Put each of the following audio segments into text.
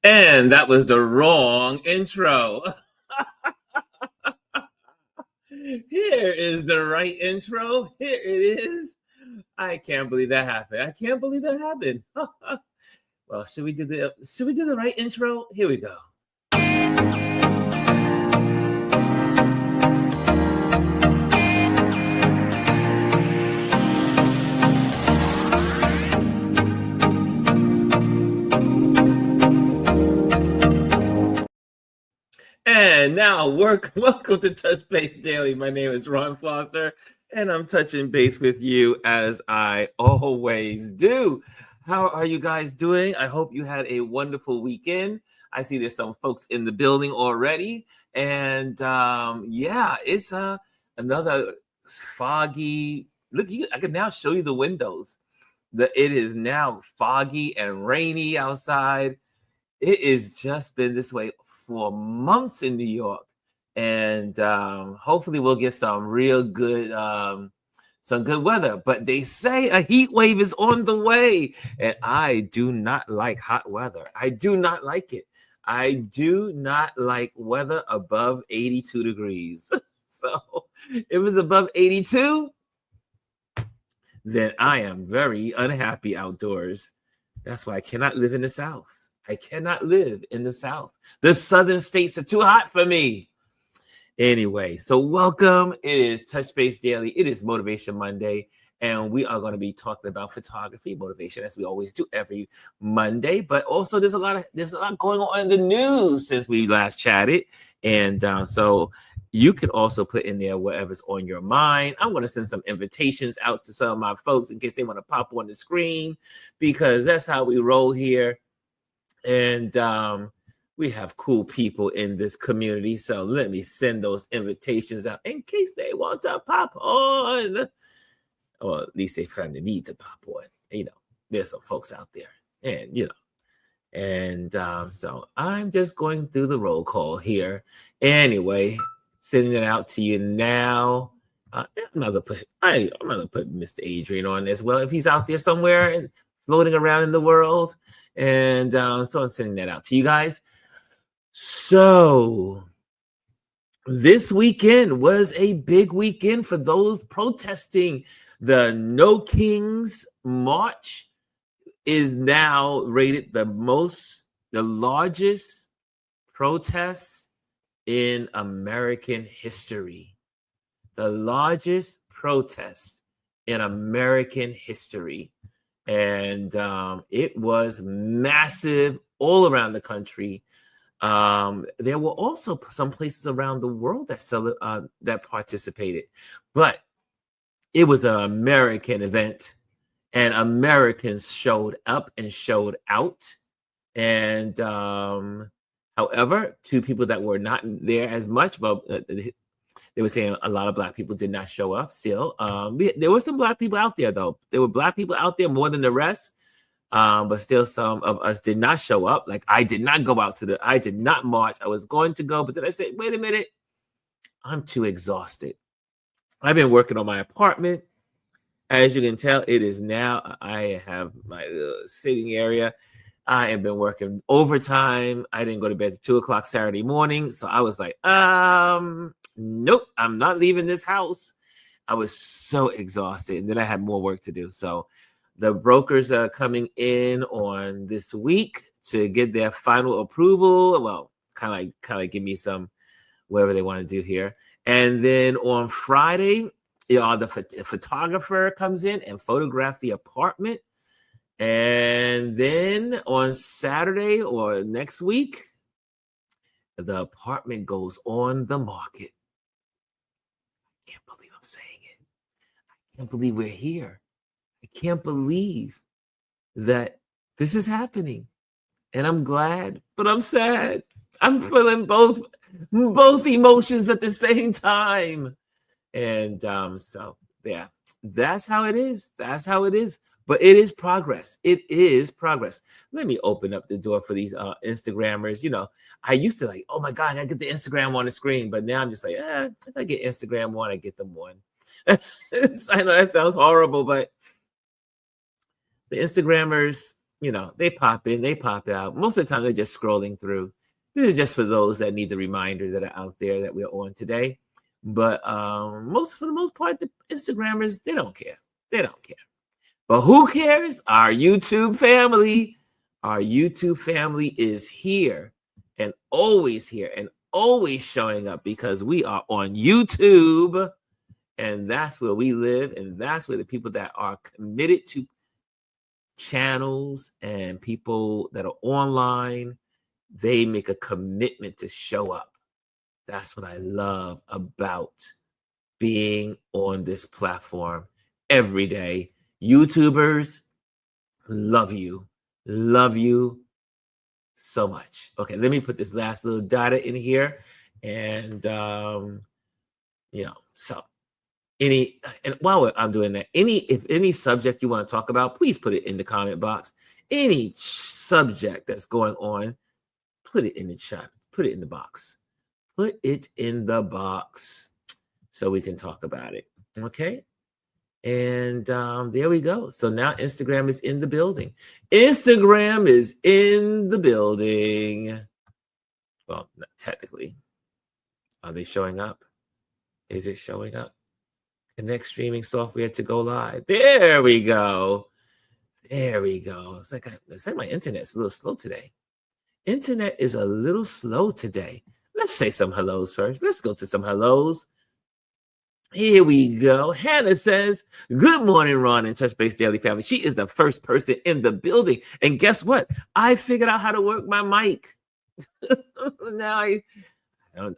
And that was the wrong intro. Here is the right intro. Here it is. I can't believe that happened. I can't believe that happened. Well, should we do the right intro? Here we go. And now, welcome to Touch Base Daily. My name is Ron Foster, and I'm touching base with you as I always do. How are you guys doing? I hope you had a wonderful weekend. I see there's some folks in the building already, and yeah, it's another foggy. Look, I can now show you the windows. It is now foggy and rainy outside. It has just been this way for months in New York, and hopefully we'll get some real good some good weather. But they say a heat wave is on the way, and I do not like hot weather. I do not like it. I do not like weather above 82 degrees. So if it's above 82, then I am very unhappy outdoors. That's why I cannot live in the South. I cannot live in the South. The southern states are too hot for me. Anyway, so welcome. It is Touch Base Daily. It is Motivation Monday, and we are going to be talking about photography motivation, as we always do every Monday. But also, there's a lot going on in the news since we last chatted, and so you can also put in there whatever's on your mind. I'm going to send some invitations out to some of my folks in case they want to pop on the screen, because that's how we roll here. And we have cool people in this community. So let me send those invitations out in case they want to pop on. Or at least they find the need to pop on. You know, there's some folks out there. And, you know. And so I'm just going through the roll call here. Anyway, sending it out to you now. I'm gonna put Mr. Adrian on as well if he's out there somewhere and floating around in the world. And so I'm sending that out to you guys. So this weekend was a big weekend for those protesting. The No Kings March is now rated the largest protest in American history. The largest protest in American history. And it was massive all around the country. There were also some places around the world that participated, but it was an American event, and Americans showed up and showed out. And however, two people that were not there as much, but they were saying a lot of Black people did not show up still. There were some Black people out there, though. There were Black people out there more than the rest. But still some of us did not show up. Like, I did not go out I did not march. I was going to go, but then I said, wait a minute. I'm too exhausted. I've been working on my apartment. As you can tell, it is now, I have my sitting area. I have been working overtime. I didn't go to bed at 2:00 Saturday morning. So I was like, nope, I'm not leaving this house. I was so exhausted. And then I had more work to do. So the brokers are coming in on this week to get their final approval. Well, kind of give me some whatever they want to do here. And then on Friday, the photographer comes in and photograph the apartment. And then on Saturday or next week, the apartment goes on the market. I can't believe I'm saying it. I can't believe we're here. I can't believe that this is happening. And I'm glad, but I'm sad. I'm feeling both emotions at the same time. And so, yeah, that's how it is. That's how it is. But it is progress. It is progress. Let me open up the door for these Instagrammers. You know, I used to like, oh my God, I get the Instagram on the screen. But now I'm just like, if I get Instagram on, I get them on. I know that sounds horrible, but the Instagrammers, they pop in, they pop out. Most of the time, they're just scrolling through. This is just for those that need the reminder that are out there that we're on today. But for the most part, the Instagrammers, they don't care. They don't care. But who cares? Our YouTube family. Our YouTube family is here and always showing up because we are on YouTube. And that's where we live. And that's where the people that are committed to channels and people that are online, they make a commitment to show up. That's what I love about being on this platform every day. YouTubers, love you so much. Okay, let me put this last little data in here. And, so and while I'm doing that, if any subject you want to talk about, please put it in the comment box. Any subject that's going on, put it in the chat, put it in the box. Put it in the box so we can talk about it. Okay. And there we go. So now Instagram is in the building. Instagram is in the building. Well, not technically. Are they showing up? Is it showing up? Connect streaming software to go live. There we go. There we go. It's like my internet's a little slow today. Internet is a little slow today. Let's say some hellos first. Let's go to some hellos. Here we go. Hannah says, good morning, Ron and Touch Base Daily Family. She is the first person in the building. And guess what? I figured out how to work my mic. Now I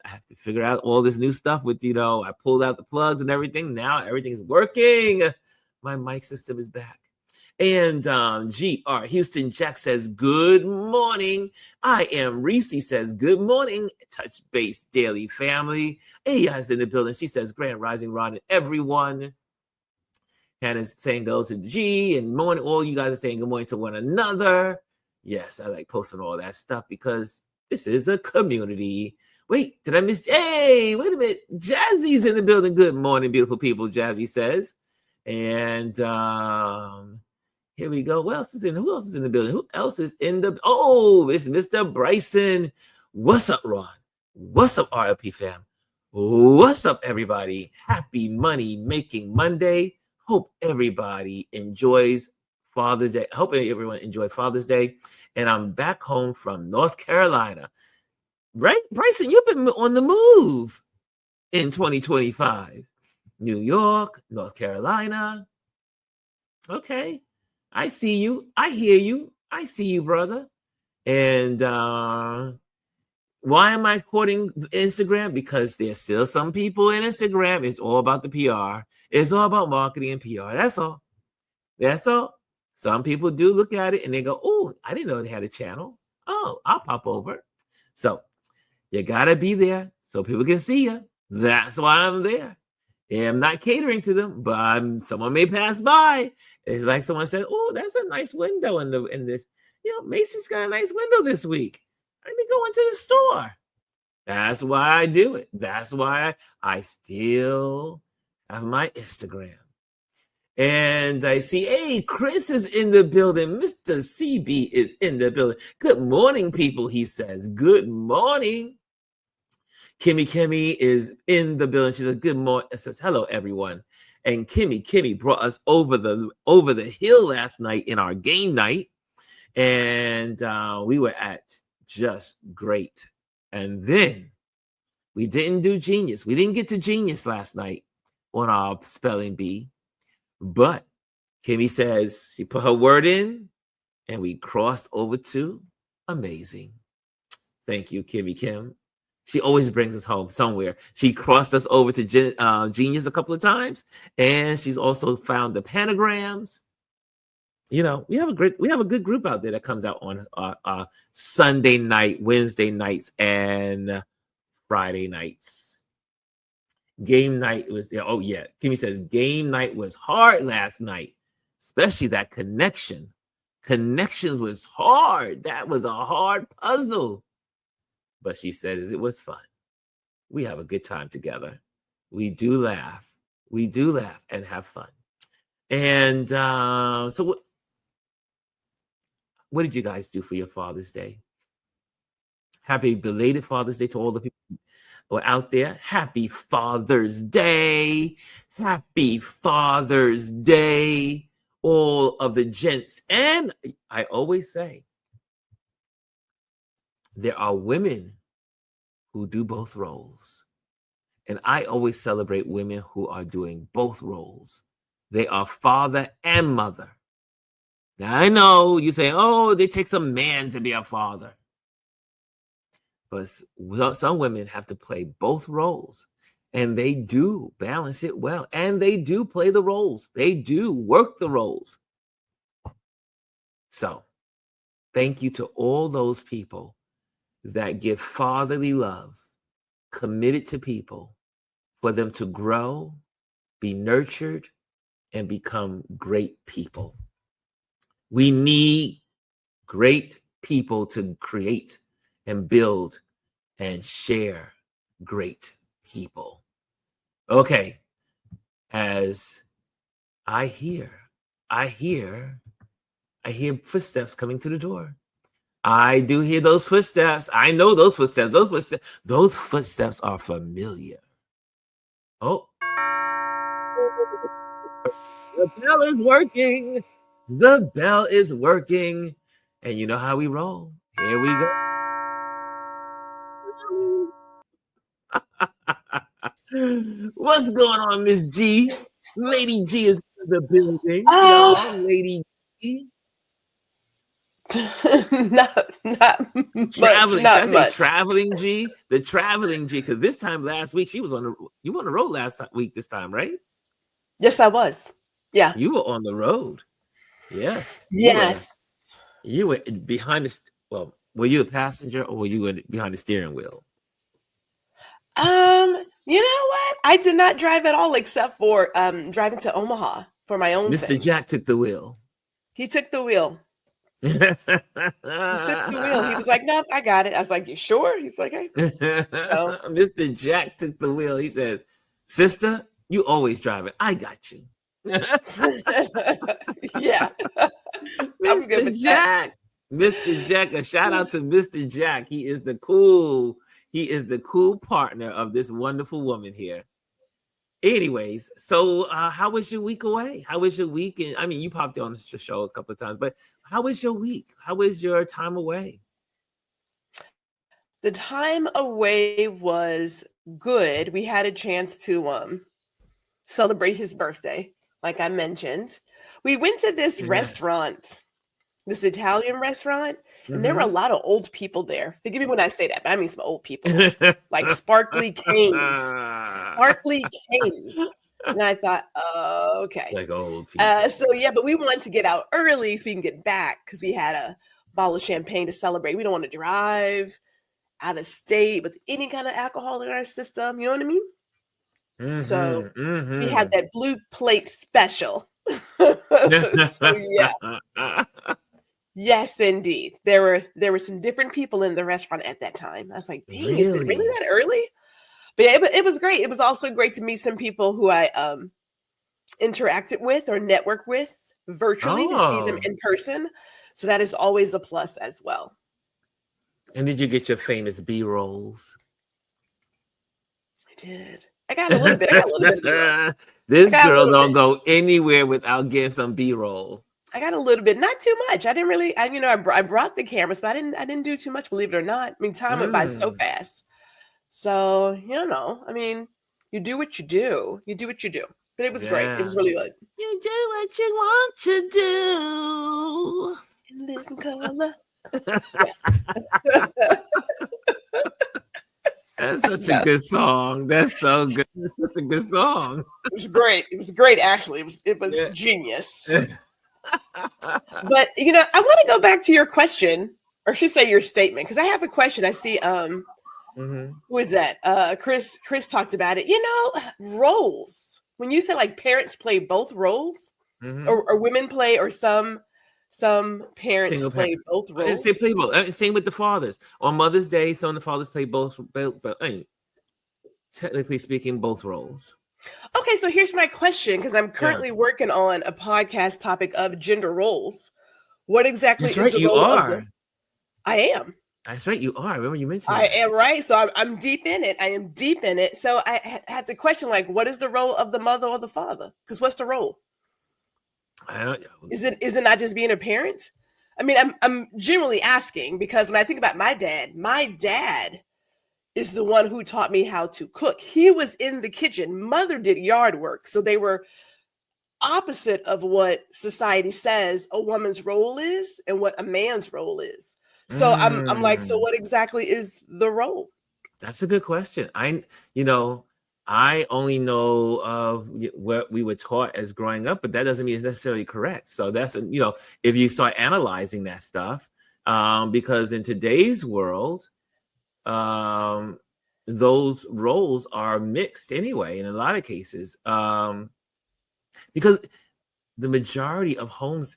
have to figure out all this new stuff with, I pulled out the plugs and everything. Now everything's working. My mic system is back. And GR Houston Jack says, good morning. I am Reese says, good morning. Touch Base Daily Family. Aya's in the building. She says, Grand Rising Ron and everyone. Hannah's saying go to G and morning. All you guys are saying good morning to one another. Yes, I like posting all that stuff because this is a community. Wait, did I miss? Hey, wait a minute. Jazzy's in the building. Good morning, beautiful people, Jazzy says. And here we go. Who else is in the building? Who else is in the? Oh, it's Mr. Bryson. What's up, Ron? What's up, RLP fam? What's up, everybody? Happy Money Making Monday. Hope everybody enjoys Father's Day. Hope everyone enjoyed Father's Day. And I'm back home from North Carolina. Right, Bryson, you've been on the move in 2025. New York, North Carolina. Okay. I see you. I hear you. I see you, brother. And why am I quoting Instagram? Because there's still some people in Instagram. It's all about the PR. It's all about marketing and PR. That's all. That's all. Some people do look at it and they go, oh, I didn't know they had a channel. Oh, I'll pop over. So you got to be there so people can see you. That's why I'm there. And I'm not catering to them, but someone may pass by. It's like someone said, oh, that's a nice window in this. Macy's got a nice window this week. Let me go into the store. That's why I do it. That's why I still have my Instagram. And I see, hey, Chris is in the building. Mr. CB is in the building. Good morning, people, he says. Good morning. Kimmy is in the building. She says, good morning. It says, hello, everyone. And Kimmy brought us over the hill last night in our game night. And we were at Just Great. And then we didn't do Genius. We didn't get to Genius last night on our spelling bee. But Kimmy says she put her word in and we crossed over to Amazing. Thank you, Kimmy Kim. She always brings us home somewhere. She crossed us over to Genius a couple of times, and she's also found the pentagrams. We have a good group out there that comes out on Sunday night, Wednesday nights, and Friday nights. Game night was there. Oh yeah, Kimmy says game night was hard last night, especially that connection. Connections was hard. That was a hard puzzle. But she says it was fun. We have a good time together. We do laugh. We do laugh and have fun. And so what did you guys do for your Father's Day? Happy belated Father's Day to all the people who are out there. Happy Father's Day. Happy Father's Day. All of the gents. And I always say, there are women who do both roles. And I always celebrate women who are doing both roles. They are father and mother. Now, I know you say, oh, they take some man to be a father. But some women have to play both roles. And they do balance it well. And they do play the roles. They do work the roles. So, thank you to all those people that give fatherly love, committed to people, for them to grow, be nurtured, and become great people. We need great people to create and build and share great people. Okay, as I hear footsteps coming to the door. I do hear those footsteps. I know those footsteps. Those footsteps are familiar. Oh, the bell is working. The bell is working. And you know how we roll. Here we go. What's going on, Miss G? Lady G is in the building. Y'all, Lady G. not Traveling. much, Should I say traveling G? The traveling G, because this time last week you were on the road last week this time, right? Yes, I was. Yeah. You were on the road. Yes. Yes. You were behind the were you a passenger or were you behind the steering wheel? You know what? I did not drive at all except for driving to Omaha for my own Mr. thing. Jack took the wheel. He took the wheel. He took the wheel. He was like, "Nope, I got it." I was like, "You sure?" He's like, "Hey." So Mr. Jack took the wheel. He said, "Sister, you always drive it. I got you." Yeah. I'm good with Jack. That. Mr. Jack, a shout out to Mr. Jack. He is the cool partner of this wonderful woman here. Anyways, so how was your week away? How was your week? And I mean, you popped on the show a couple of times, but how was your week? How was your time away? The time away was good. We had a chance to celebrate his birthday, like I mentioned. We went to this restaurant, this Italian restaurant, and there were a lot of old people there. Forgive me when I say that, but I mean some old people, like sparkly canes. And I thought, okay. Like old people. So yeah, but we wanted to get out early so we can get back because we had a bottle of champagne to celebrate. We don't want to drive out of state with any kind of alcohol in our system. You know what I mean? So we had that blue plate special. So yeah. Yes, indeed. There were some different people in the restaurant at that time. I was like, dang, is it really that early? But yeah, it was great. It was also great to meet some people who I interacted with or networked with virtually to see them in person. So that is always a plus as well. And did you get your famous B-rolls? I did. I got a little bit. This girl don't go anywhere without getting some B-roll. I got a little bit, not too much. I didn't really, I brought the cameras, but I didn't do too much, believe it or not. I mean, time went by so fast. So, I mean, you do what you do. You do what you do. But it was great. It was really good. You do what you want to do. In living color. That's such a good song. That's so good. That's such a good song. It was great. It was great, actually. It was genius. But, I want to go back to your question, or I should say your statement, because I have a question. I see, who is that? Chris talked about it. Roles. When you say like parents play both roles, or women play, or some parents play both roles. They play both. Same with the fathers. On Mother's Day, some of the fathers play both, technically speaking, both roles. Okay, so here's my question, because I'm currently working on a podcast topic of gender roles. What exactly That's is right. the You role of are. the? I am. That's right. You are. I remember you mentioned I that. am right. So I'm deep in it. I am deep in it. So I had to question, like, what is the role of the mother or the father? Because what's the role? I don't. Is it not just being a parent? I mean, I'm generally asking because when I think about my dad is the one who taught me how to cook. He was in the kitchen. Mother did yard work. So they were opposite of what society says a woman's role is and what a man's role is. So I'm like, so Mm, what exactly is the role? that's a good question. You know, I only know of what we were taught as growing up, but that doesn't mean it's necessarily correct. So if you start analyzing that stuff, because in today's world, um, those roles are mixed anyway, in a lot of cases, because the majority of homes.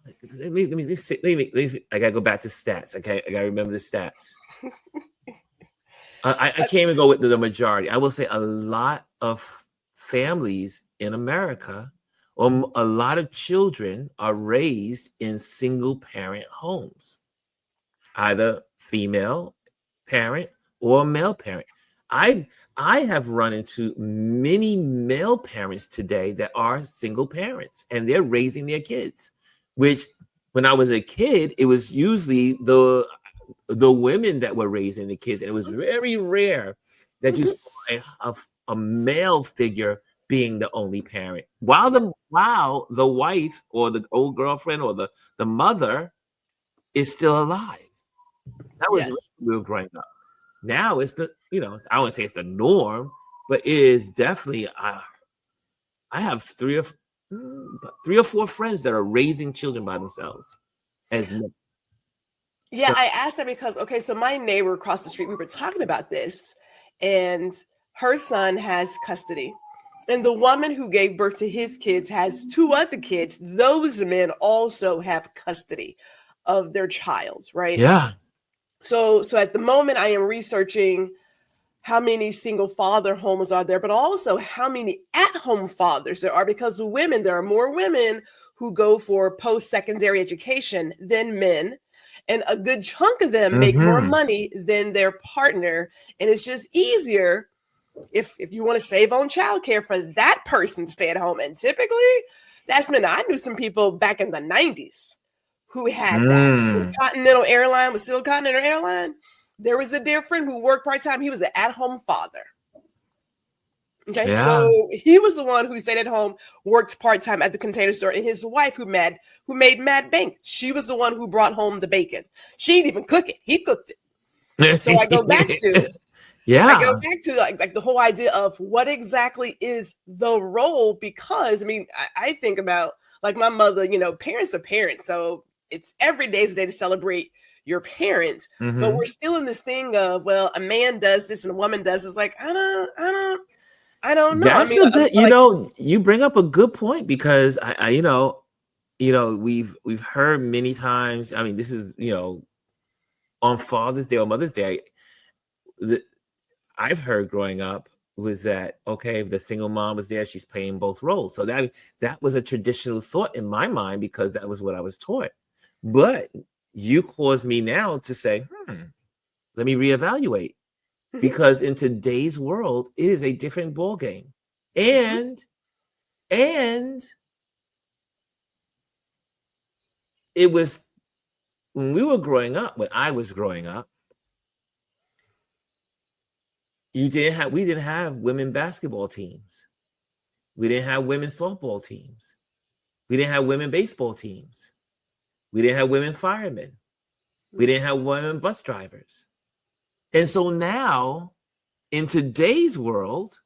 I gotta go back to stats. Okay, I gotta remember the stats. I Uh, can't even go with the majority. I will say a lot of families in America, or a lot of children are raised in single parent homes, either female parent or male parent. I I have run into many male parents today that are single parents and they're raising their kids, which when I was a kid, it was usually the women that were raising the kids, and it was very rare that you mhm. saw a male figure being the only parent, while the wife or the old girlfriend or the mother is still alive. That was when Yes. we were growing up. Now it's I wouldn't say it's the norm, but it is definitely. I have three or four friends that are raising children by themselves as men. Yeah, So I asked that because okay, so my neighbor across the street, we were talking about this, and her son has custody. And the woman who gave birth to his kids has two other kids. Those men also have custody of their child, right? yeah. So at the moment I am researching how many single father homes are there, but also how many at-home fathers there are because the women, there are more women who go for post-secondary education than men. And a good chunk of them make more Hmm. money than their partner. And it's just easier if you want to save on childcare for that person to stay at home. And typically that's men. I knew some people back in the 90s who had that. When Mm. Continental Airline was still Continental Airline, there was a dear friend who worked part-time. He was an at-home father. Okay, Yeah. so he was the one who stayed at home, worked part-time at the Container Store, and his wife who made mad bank. She was the one who brought home the bacon. She didn't even cook it. He cooked it. So I go Yeah. back to like the whole idea of what exactly is the role, because I mean, I think about like my mother, parents are parents. So it's every day is a day to celebrate your parents. But Hmm. we're still in this thing of, well, a man does this and a woman does this. Like, I don't know. I That's mean, a good, like, you bring up a good point because we've heard many times. I mean, this is, on Father's Day or Mother's Day, the, I've heard growing up was that okay, if the single mom was there, she's playing both roles. So that was a traditional thought in my mind because that was what I was taught. But you caused me now to say, let me reevaluate mhm, because in today's world, it is a different ball game. mhm. And it was when when I was growing up, we didn't have women basketball teams. We didn't have women softball teams. We didn't have women baseball teams. We didn't have women firemen. We didn't have women bus drivers. And so now, in today's world,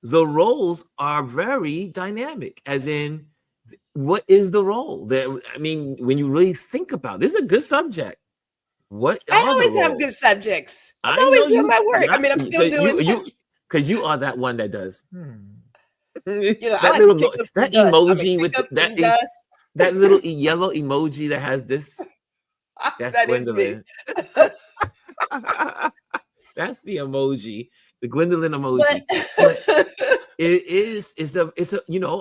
the roles are very dynamic, as in, what is the role? I mean, when you really think about it, this is a good subject. What I are the always have good roles? subjects. I'm I know always doing you, my work. I yeah, mean, I'm still because doing, you are that one that does. I That like to little kick up some that dust. I mean, emoji kick with up some dust. that little yellow emoji that has this. That's That is me. Gwendolyn. That's the emoji, the Gwendolyn But emoji. But it's a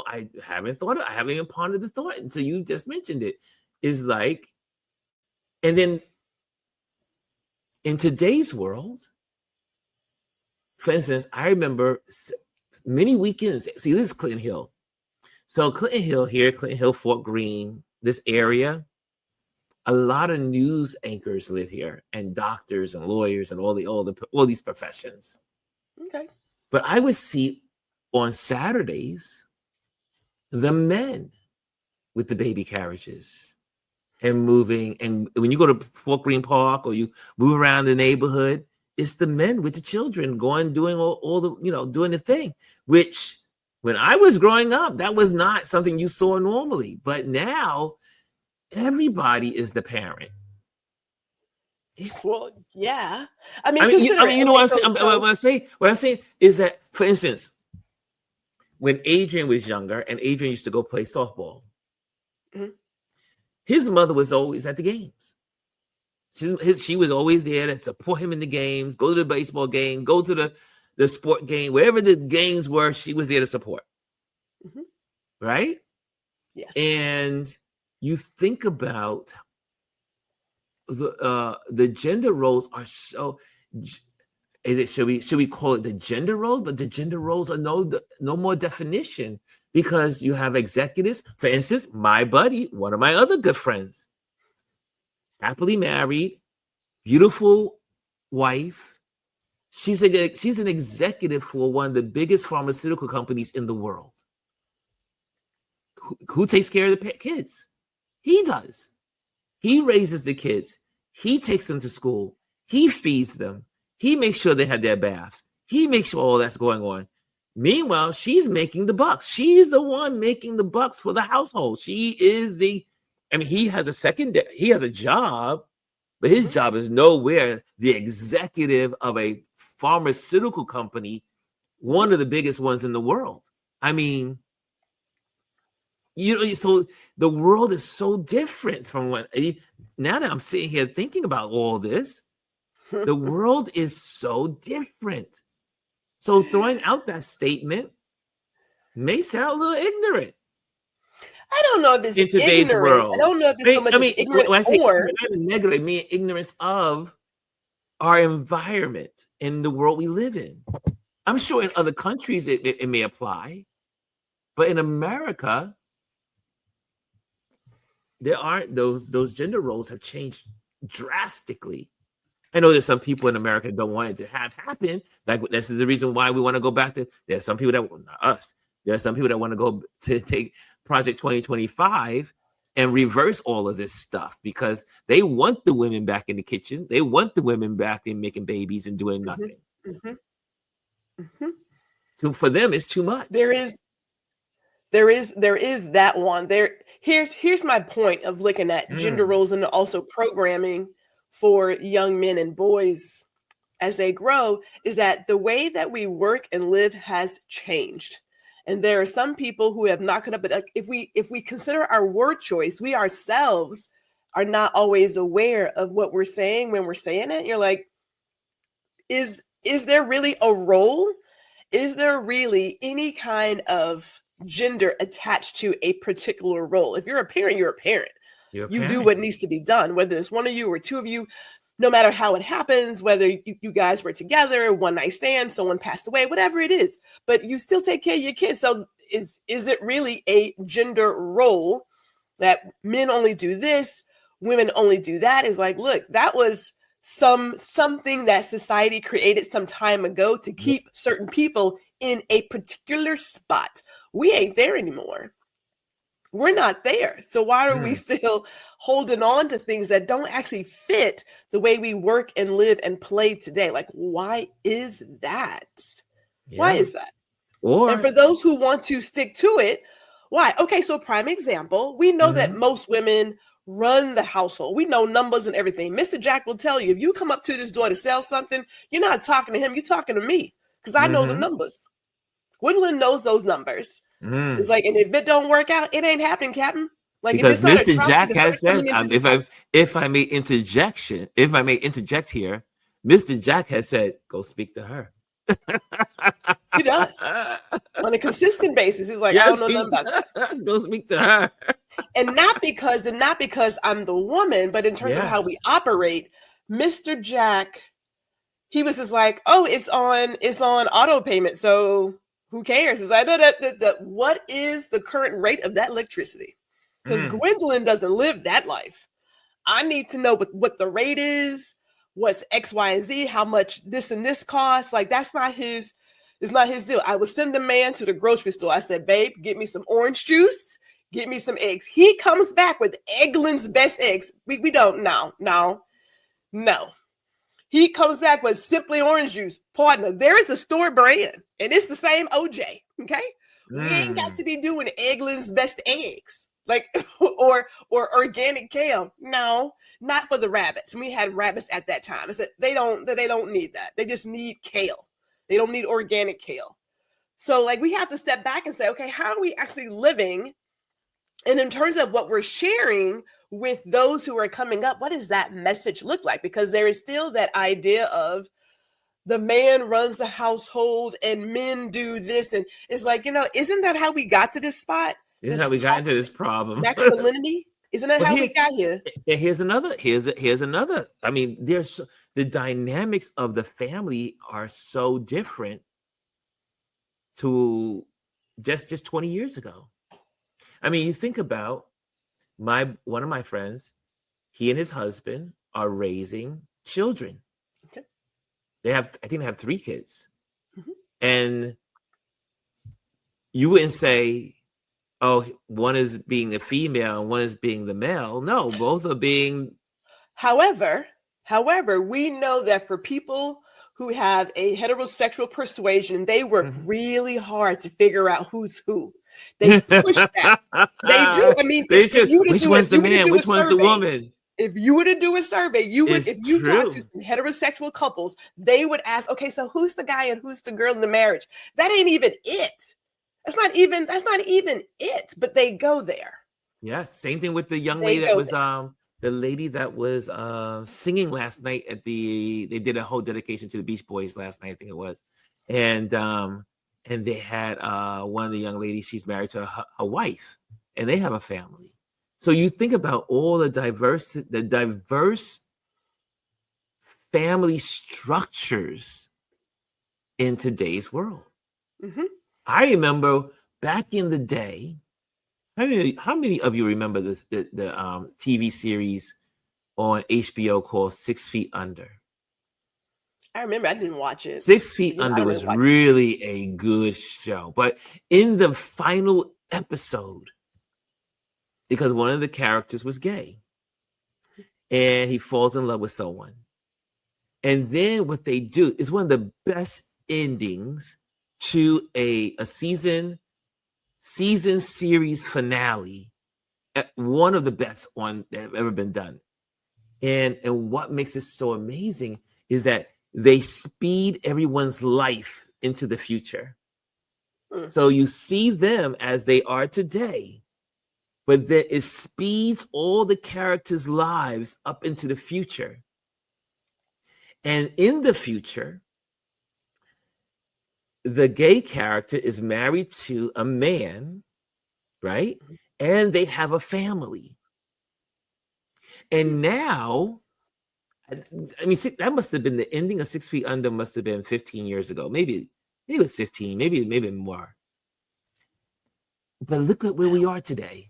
I haven't even pondered the thought until you just mentioned it. is like, and then in today's world, for instance, I remember many weekends. See, this is Clinton Hill. So Clinton Hill here, Clinton Hill, Fort Greene, this area, a lot of news anchors live here, and doctors and lawyers and all these professions. Okay. But I would see on Saturdays the men with the baby carriages and moving. And when you go to Fort Greene Park or you move around the neighborhood, it's the men with the children doing all the, doing the thing, which when I was growing up, that was not something you saw normally. But now everybody is the parent. Well, yeah. I mean, what I'm saying is that, for instance, when Adrian was younger and Adrian used to go play softball, his mother was always at the games. She was always there to support him in the games, go to the baseball game, go to the sport game, wherever the games were, she was there to support. Right? Yes. And you think about the gender roles are so. Should we call it the gender roles? But the gender roles are no more definition, because you have executives. For instance, my buddy, one of my other good friends, happily married, beautiful wife. She's an executive for one of the biggest pharmaceutical companies in the world. Who takes care of the kids? He does. He raises the kids. He takes them to school. He feeds them. He makes sure they have their baths. He makes sure all that's going on. Meanwhile, she's making the bucks. She's the one making the bucks for the household. She is he has a job, but his job is nowhere the executive of a pharmaceutical company, one of the biggest ones in the world. I mean, so the world is so different from now that I'm sitting here thinking about all this, the world is so different. So throwing out that statement may sound a little ignorant. I don't know if it's in today's ignorance. world. I don't know if it's so much ignorant when I say or not negative, I mean ignorance of our environment in the world we live in. I'm sure in other countries it may apply, but in America, there aren't those gender roles have changed drastically. I know there's some people in America that don't want it to have happen. Like, this is the reason why we want to go back to. There's some people that, not us. There are some people that want to go to take Project 2025 and reverse all of this stuff, because they want the women back in the kitchen. They want the women back in making babies and doing nothing. So for them, it's too much. There is that one. Here's my point of looking at gender roles and also programming for young men and boys as they grow, is that the way that we work and live has changed. And there are some people who have not caught up. But if we consider our word choice, we ourselves are not always aware of what we're saying when we're saying it. You're like, is there really a role? Is there really any kind of gender attached to a particular role? If you're a parent, you're a parent. You do what needs to be done, whether it's one of you or two of you, no matter how it happens, whether you guys were together, one night stand, someone passed away, whatever it is, but you still take care of your kids. So is it really a gender role that men only do this, women only do that? Is like, look, that was something that society created some time ago to keep certain people in a particular spot. We ain't there anymore. We're not there. So why are we still holding on to things that don't actually fit the way we work and live and play today? Like, why is that? Yeah. Why is that? And for those who want to stick to it, why? Okay, so prime example, we know that most women run the household. We know numbers and everything. Mr. Jack will tell you, if you come up to this door to sell something, you're not talking to him, you're talking to me, because I know the numbers. Gwendolyn knows those numbers. It's like, and if it don't work out, it ain't happening, Captain. Like, because Mr. Jack has said, if I may interject here, Mr. Jack has said, go speak to her. He does on a consistent basis. He's like, I don't know nothing about that. Go speak to her. And not because I'm the woman, but in terms of how Yes. we operate, Mr. Jack, he was just like, oh, it's on auto payment. So who cares? It's like, what is the current rate of that electricity? Because Gwendolyn doesn't live that life. I need to know what the rate is, what's X, Y, and Z, how much this and this costs. Like, it's not his deal. I would send the man to the grocery store. I said, babe, get me some orange juice, get me some eggs. He comes back with Eggland's best eggs. We don't, no. He comes back with Simply Orange Juice. Partner, there is a store brand, and it's the same OJ, okay? We ain't got to be doing Eggland's best eggs. Like, or organic kale. No, not for the rabbits. We had rabbits at that time. I said they don't need that. They just need kale. They don't need organic kale. So like we have to step back and say, okay, how are we actually living? And in terms of what we're sharing with those who are coming up, what does that message look like? Because there is still that idea of the man runs the household and men do this. And it's like, isn't that how we got to this spot? This is how we got into this problem. Masculinity? Isn't that how we got here? Here's another. I mean, there's the dynamics of the family are so different to just 20 years ago. I mean, you think about one of my friends, he and his husband are raising children. Okay. I think they have 3 kids. Mm-hmm. And you wouldn't say, oh, one is being a female and one is being the male. No, both are being. However, we know that for people who have a heterosexual persuasion, they work really hard to figure out who's who. They push that. They do. I mean, which one's the man? Which one's the woman? If you were to do a survey, if you talk to some heterosexual couples, they would ask, okay, so who's the guy and who's the girl in the marriage? That ain't even it. That's not even it, but they go there. Yes. Same thing with the young lady that was the lady that was singing last night they did a whole dedication to the Beach Boys last night, I think it was. And they had one of the young ladies, she's married to a wife, and they have a family. So you think about all the diverse family structures in today's world. Mm-hmm. I remember back in the day. How many of you remember the TV series on HBO called 6 Feet Under? I remember. I didn't watch it. 6 Feet Under was really a good show. But in the final episode, because one of the characters was gay, and he falls in love with someone. And then what they do is one of the best endings to a season series finale, one of the best that have ever been done. And what makes it so amazing is that they speed everyone's life into the future. So you see them as they are today, but then it speeds all the characters' lives up into the future. And in the future, the gay character is married to a man, right? And they have a family. And now, I mean, that must have been the ending of 6 Feet Under, must have been 15 years ago. Maybe it was 15, maybe more. But look at where we are today.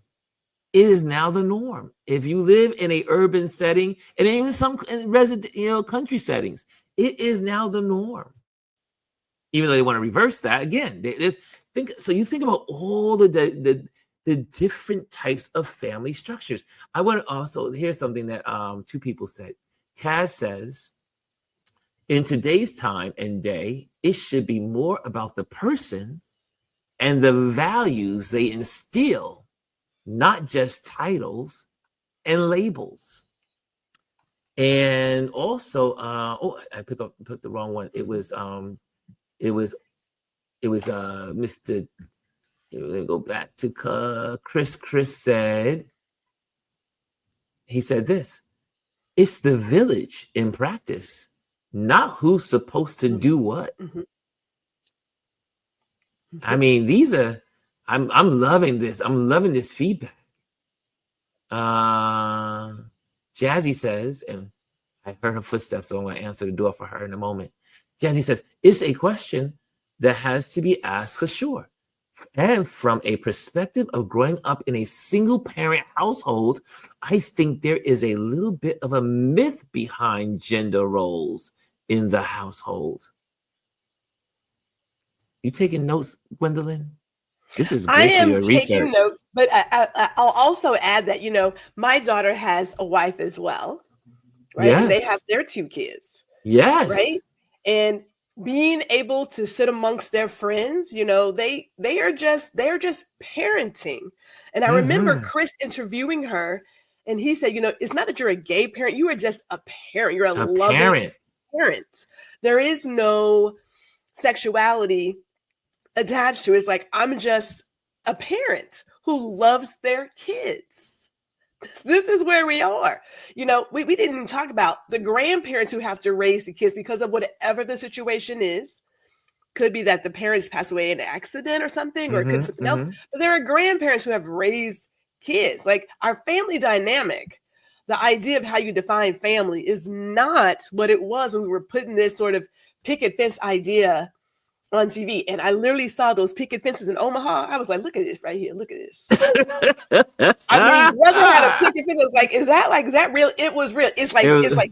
It is now the norm. If you live in a urban setting, and even some resident, country settings, it is now the norm. Even though they want to reverse that again. So you think about all the different types of family structures. I want to also, here's something that 2 people said. Kaz says, in today's time and day, it should be more about the person and the values they instill, not just titles and labels. And also, I put the wrong one. It was Mr. Let me go back to Chris. Chris said, he said this: it's the village in practice, not who's supposed to do what. Mm-hmm. I mean, I'm loving this. I'm loving this feedback. Jazzy says, and I heard her footsteps, so I'm going to answer the door for her in a moment. Jazzy says, it's a question that has to be asked for sure. And from a perspective of growing up in a single parent household, I think there is a little bit of a myth behind gender roles in the household. You taking notes, Gwendolyn? This is I great for am your taking research. notes, but I'll also add that, my daughter has a wife as well, right? And they have Yes. their 2 kids, Yes. right? And being able to sit amongst their friends, they are just parenting. And I remember Chris interviewing her, and he said, it's not that you're a gay parent, you are just a parent. You're a loving parent. There is no sexuality attached to it. It's like, I'm just a parent who loves their kids. This is where we are. We didn't even talk about the grandparents who have to raise the kids because of whatever the situation is. Could be that the parents pass away in an accident or something, or it could be something else. But there are grandparents who have raised kids. Like, our family dynamic, the idea of how you define family is not what it was when we were putting this sort of picket fence idea on TV. And I literally saw those picket fences in Omaha. I was like, look at this right here. Look at this. I mean, brother had a picket fence. I was like, is that real? It was real. It's like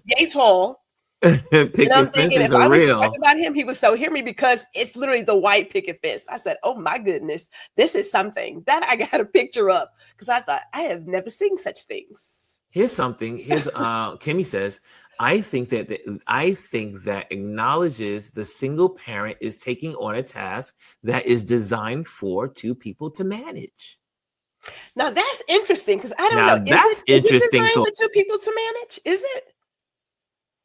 yay tall. Picket I'm thinking, fences if I are was real. talking about him, he would so hear me, because it's literally the white picket fence. I said, oh my goodness, this is something that I got a picture of, because I thought, I have never seen such things. Here's something. Kimmy says, I think that acknowledges the single parent is taking on a task that is designed for 2 people to manage. Now that's interesting, because I don't know. That's interesting. Is it designed for 2 people to manage? Is it?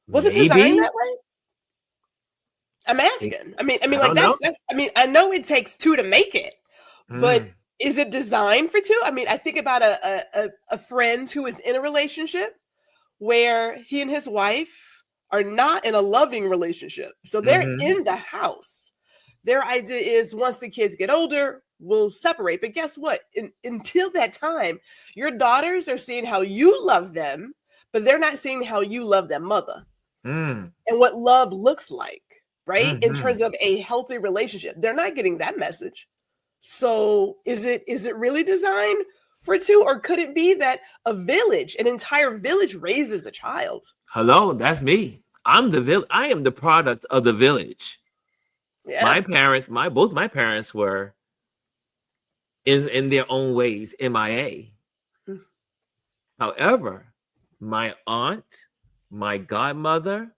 Was it designed that way? I'm asking. I mean, like that's. I mean, I know it takes 2 to make it, but is it designed for 2? I mean, I think about a friend who is in a relationship where he and his wife are not in a loving relationship, so they're in the house. Their idea is, once the kids get older, we'll separate. But guess what? Until that time, your daughters are seeing how you love them, but they're not seeing how you love their mother. And what love looks like, right? In terms of a healthy relationship. They're not getting that message. So is it really designed for 2, or could it be that an entire village raises a child? Hello, that's me. I'm the village. I am the product of the village. Yeah. Both my parents were in their own ways MIA. However, my aunt, my godmother,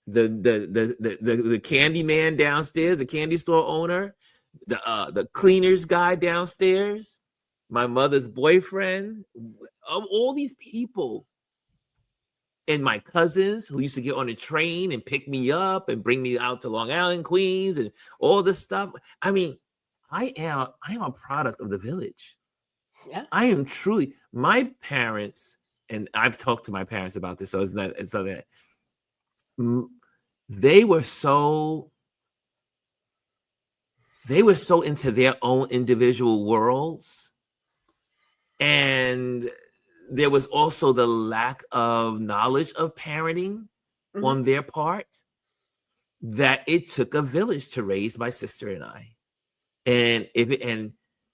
the candy man downstairs, the candy store owner, the cleaners guy downstairs, my mother's boyfriend, all these people, and my cousins who used to get on the train and pick me up and bring me out to Long Island, Queens, and all this stuff. I mean, I am a product of the village. Yeah, I am truly. My parents, and I've talked to my parents about this, so it's not so that they were so into their own individual worlds, and there was also the lack of knowledge of parenting on their part, that it took a village to raise my sister and I. And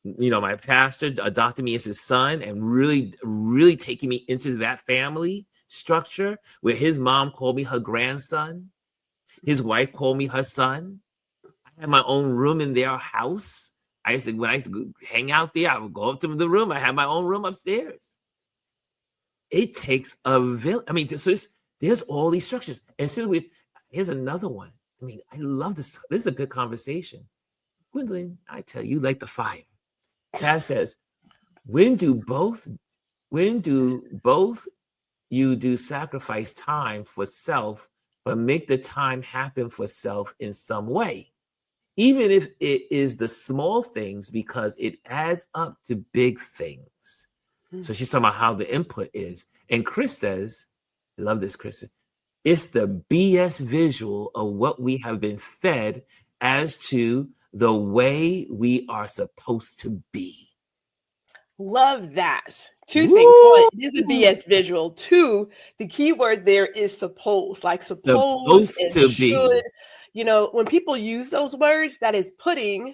my pastor adopted me as his son, and really, really taking me into that family structure where his mom called me her grandson, his wife called me her son. I had my own room in their house. When I used to hang out there, I would go up to the room. I had my own room upstairs. It takes a village. I mean, so there's all these structures. And so here's another one. I mean, I love this. This is a good conversation. Gwendolyn, I tell you, like the fire. Cass says, when do both you do sacrifice time for self, but make the time happen for self in some way, even if it is the small things, because it adds up to big things. So she's talking about how the input is. And Chris says, I love this, Chris. It's the BS visual of what we have been fed as to the way we are supposed to be. Love that. Two things. One, Woo! it is a BS visual. Two, the key word there is suppose, like suppose Supposed and to be. should. You know, when people use those words, that is putting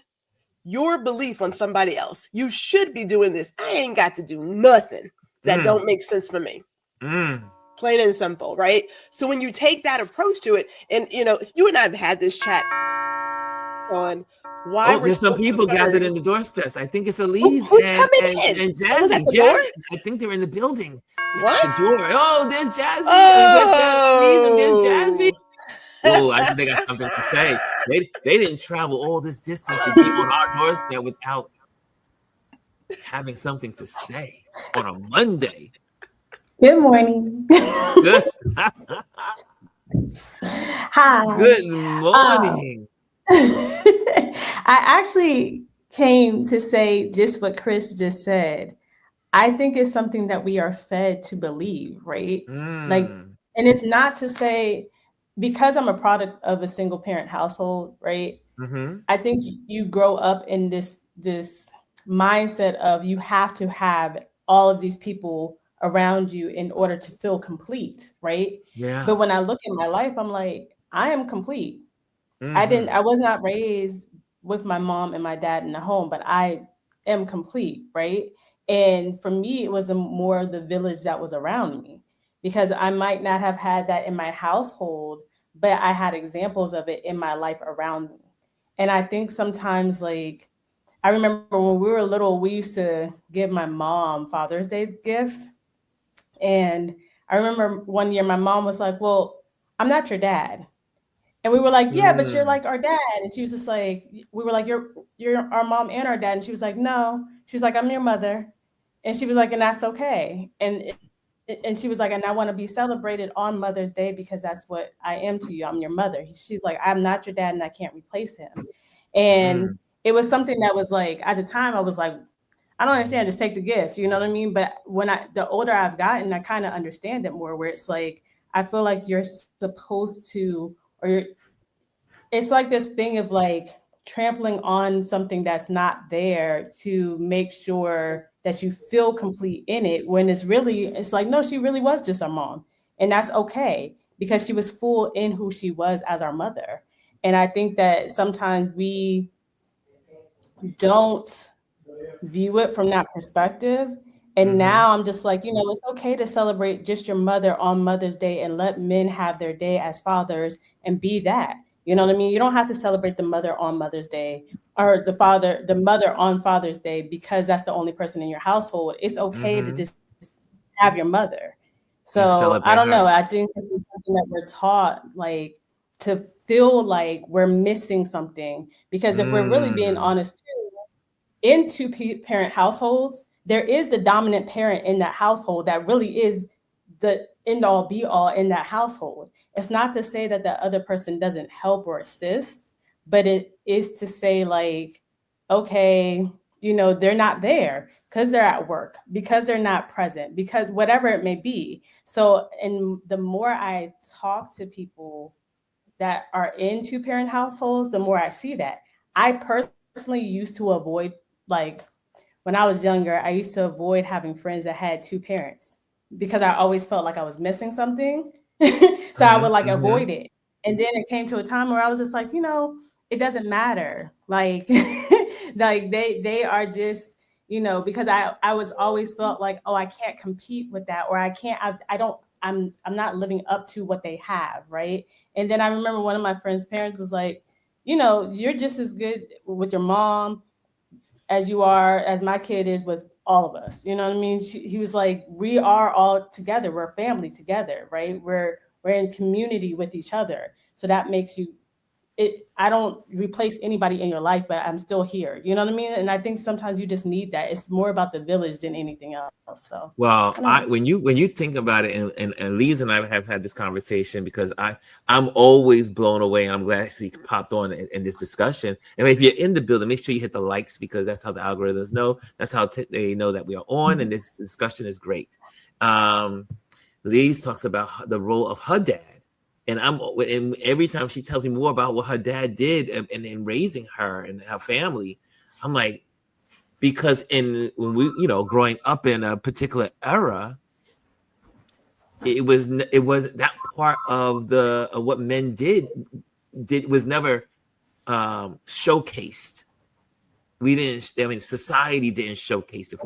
your belief on somebody else. You should be doing this. I ain't got to do nothing that don't make sense for me. Plain and simple, right? So when you take that approach to it, and you know, you and I have had this chat on why we're There's some so people gathered concerned. in the doorsteps. I think it's Elise Who's and coming in? Someone's Jazzy. at the door? Jazzy, I think they're in the building. What? The door. Oh, there's Jazzy. Oh, And there's Jazzy. Oh, I think they got something to say. They didn't travel all this distance to be on our doorstep without having something to say on a Monday. Good morning. Good. Hi. Good morning. I actually came to say just what Chris just said. I think it's something that we are fed to believe, right? Like, and it's not to say, because I'm a product of a single parent household, right? I think you grow up in this mindset of you have to have all of these people around you in order to feel complete, right? Yeah. But when I look at my life, I'm like, I am complete. I was not raised with my mom and my dad in the home, but I am complete, right? And for me, it was more the village that was around me, because I might not have had that in my household, but I had examples of it in my life around me. And I think sometimes, like, I remember when we were little, we used to give my mom Father's Day gifts. And I remember one year my mom was like, well, I'm not your dad. And we were like, yeah, but you're like our dad. And she was just like, we were like, you're our mom and our dad. And she was like, no. She was like, I'm your mother. And she was like, and that's okay. And she was like, and I want to be celebrated on Mother's Day because that's what I am to you. I'm your mother. She's like, I'm not your dad and I can't replace him. And it was something that was like, at the time I was like, I don't understand, just take the gift, you know what I mean? But when the older I've gotten, I kind of understand it more, where it's like, I feel like you're supposed to, it's like this thing of like trampling on something that's not there to make sure that you feel complete in it, when it's like, no, she really was just our mom. And that's okay, because she was full in who she was as our mother. And I think that sometimes we don't view it from that perspective. And now I'm just like, it's okay to celebrate just your mother on Mother's Day and let men have their day as fathers and be that. You know what I mean? You don't have to celebrate the mother on Mother's Day or the mother on Father's Day because that's the only person in your household. It's okay to just have your mother. So I don't know. I think it's something that we're taught, like, to feel like we're missing something, because if we're really being honest too, in two-parent households, there is the dominant parent in that household that really is the end-all be-all in that household. It's not to say that the other person doesn't help or assist, but it is to say, like, okay, they're not there because they're at work, because they're not present, because whatever it may be. So, and the more I talk to people that are in two-parent households, the more I see that. I personally used to avoid, like, when I was younger, I used to avoid having friends that had two parents because I always felt like I was missing something. So I would like avoid it. And then it came to a time where I was just like, it doesn't matter. Like, like they are just, because I was always felt like, oh, I can't compete with that, or I'm not living up to what they have. Right. And then I remember one of my friend's parents was like, you're just as good with your mom as my kid is with all of us. You know what I mean? He was like, we are all together. We're a family together, right? We're in community with each other. So that makes you, I don't replace anybody in your life, but I'm still here. You know what I mean? And I think sometimes you just need that. It's more about the village than anything else. So, well, when you think about it, and Lise and I have had this conversation, because I'm always blown away, and I'm glad she popped on in this discussion. And if you're in the building, make sure you hit the likes, because that's how the algorithms know. That's how they know that we are on, and this discussion is great. Lise talks about the role of her dad. And every time she tells me more about what her dad did in raising her and her family, I'm like, because when we, growing up in a particular era, it wasn't that part of what men did was never showcased. We didn't. I mean, society didn't showcase it.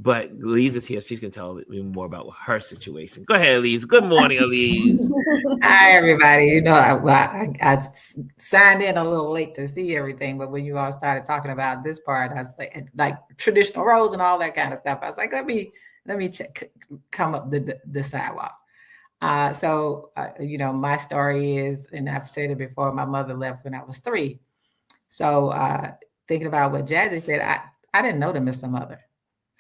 But Elise is here. She's gonna tell me more about her situation. Go ahead, Elise. Good morning, Elise. Hi, everybody. I signed in a little late to see everything, but when you all started talking about this part, I was like traditional roles and all that kind of stuff. I was like, let me come up the sidewalk. My story is, and I've said it before, my mother left when I was 3. So thinking about what Jazzy said, I didn't know to miss a mother.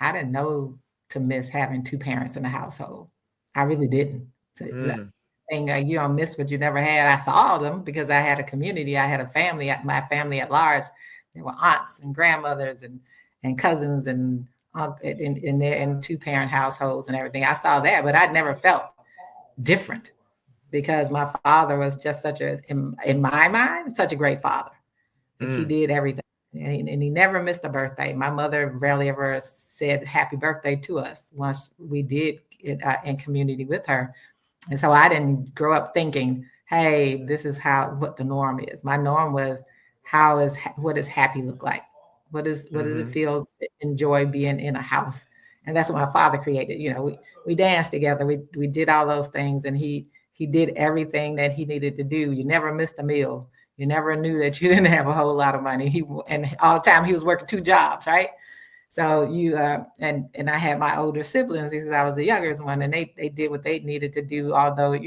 I didn't know to miss having 2 parents in the household. I really didn't. You don't miss what you never had. I saw them because I had a community. I had a family, my family at large. There were aunts and grandmothers and cousins and in their 2-parent households and everything. I saw that, but I'd never felt different because my father was just in my mind, such a great father. He did everything. And he never missed a birthday. My mother rarely ever said happy birthday to us once we did it in community with her. And so I didn't grow up thinking, hey, this is what the norm is. My norm was what does happy look like? What does it feel to enjoy being in a house? And that's what my father created. We danced together. We did all those things, and he did everything that he needed to do. You never missed a meal. You never knew that you didn't have a whole lot of money. And all the time he was working 2 jobs, right? So and I had my older siblings because I was the youngest one, and they did what they needed to do. Although,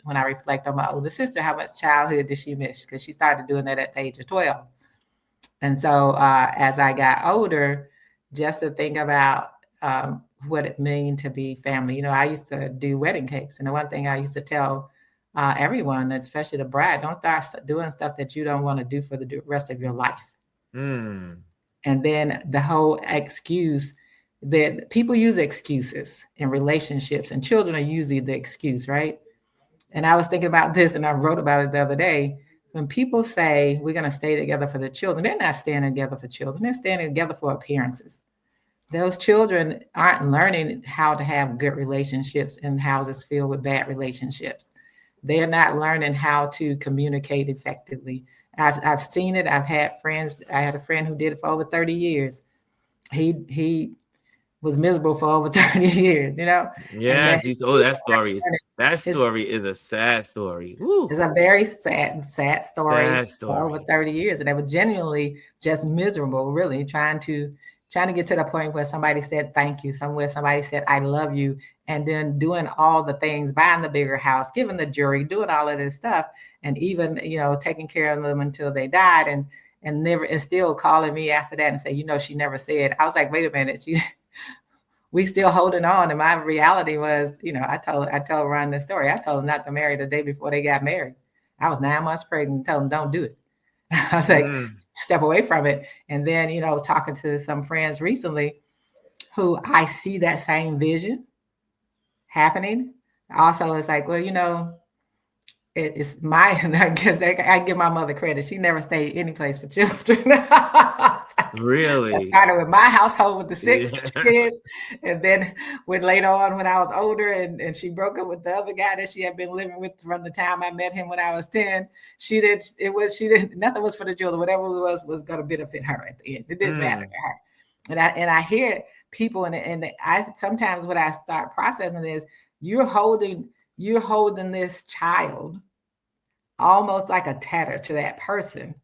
when I reflect on my older sister, how much childhood did she miss? Because she started doing that at the age of 12. And so as I got older, just to think about what it means to be family. I used to do wedding cakes. And the one thing I used to tell everyone, especially the bride, don't start doing stuff that you don't want to do for the rest of your life. And then the whole excuse that people use excuses in relationships, and children are usually the excuse, right? And I was thinking about this, and I wrote about it the other day. When people say we're going to stay together for the children, they're not staying together for children. They're staying together for appearances. Those children aren't learning how to have good relationships in houses filled with bad relationships. They're not learning how to communicate effectively. I've seen it. I've had friends. I had a friend who did it for over 30 years. He was miserable for over 30 years, Yeah, that story. That story is a sad story. Woo. It's a very sad story. For over 30 years. And they were genuinely just miserable, really, trying to get to the point where somebody said thank you, somewhere somebody said I love you, and then doing all the things, buying the bigger house, giving the jury, doing all of this stuff, and even taking care of them until they died, and still calling me after that and say, she never said. I was like, wait a minute, we still holding on. And my reality was, I told Ron this story. I told him not to marry the day before they got married. I was 9 months pregnant and told him don't do it. I was like, step away from it. And then, talking to some friends recently who I see that same vision happening. Also, it's like, well, it's my, I guess I give my mother credit. She never stayed any place for children. Really? I started with my household with the 6 kids. And then later on, when I was older and she broke up with the other guy that she had been living with from the time I met him when I was 10, nothing was for the children. Whatever it was going to benefit her at the end. It didn't matter to her. And I hear people, and I sometimes what I start processing is you're holding this child almost like a tether to that person.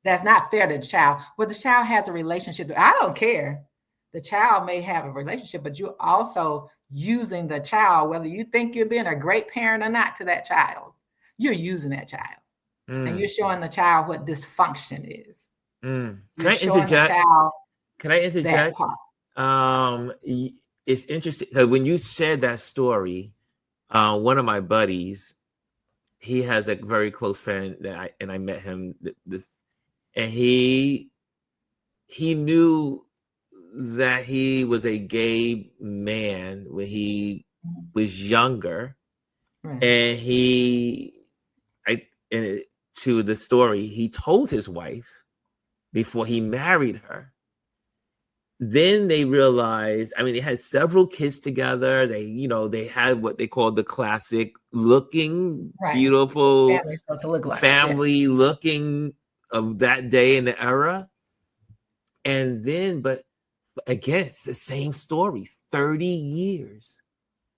That's not fair to the child. Well, the child has a relationship. I don't care. The child may have a relationship, but you're also using the child, whether you think you're being a great parent or not to that child, you're using that child. And you're showing the child what dysfunction is. Can I interject? It's interesting because when you said that story, one of my buddies, he has a very close friend that I met him and he knew that he was a gay man when he was younger, and to the story, he told his wife before he married her then they realized, I mean, they had several kids together. They had what they called the classic looking, Right. beautiful Family's supposed to look like. family looking of that day and the era. And then, but again, it's the same story, 30 years.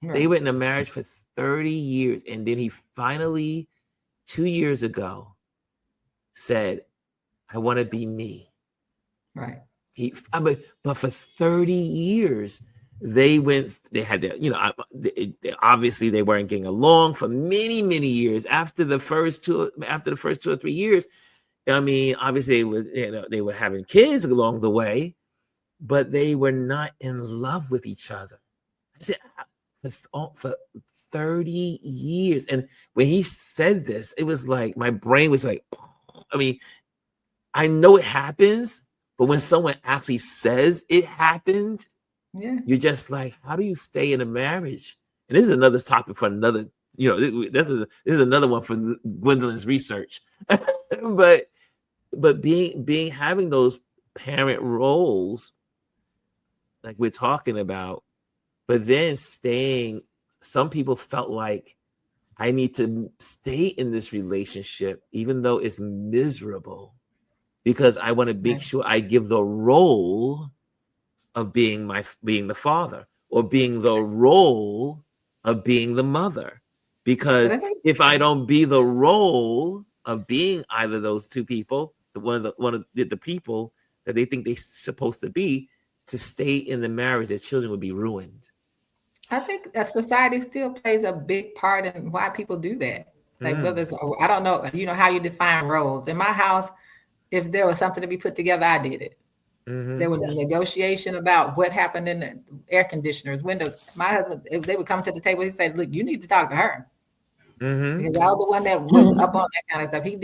Yeah. They went in a marriage for 30 years. And then he finally, 2 years ago, said, I want to be me. Right. But for 30 years, they had their, obviously they weren't getting along for many, many years. After the first 2 or 3 years, I mean, obviously they were having kids along the way, but they were not in love with each other. I said, for 30 years. And when he said this, it was like, my brain was like, I mean, I know it happens, but when someone actually says it happened, you're just like, how do you stay in a marriage? And this is another topic for another, this is another one for Gwendolyn's research. but having those parent roles, like we're talking about, but then some people felt like, I need to stay in this relationship, even though it's miserable, because I want to make sure I give the role of being the father, or being the role of being the mother. Because if I don't be the role of being either those two people, one of the people that they think they're supposed to be, to stay in the marriage, their children would be ruined. I think that society still plays a big part in why people do that. Like whether it's, I don't know, how you define roles. In my house, if there was something to be put together, I did it. Mm-hmm. There was a negotiation about what happened in the air conditioners, windows. My husband, if they would come to the table, he said, look, you need to talk to her. Mm-hmm. Because I was the one that was up on that kind of stuff. He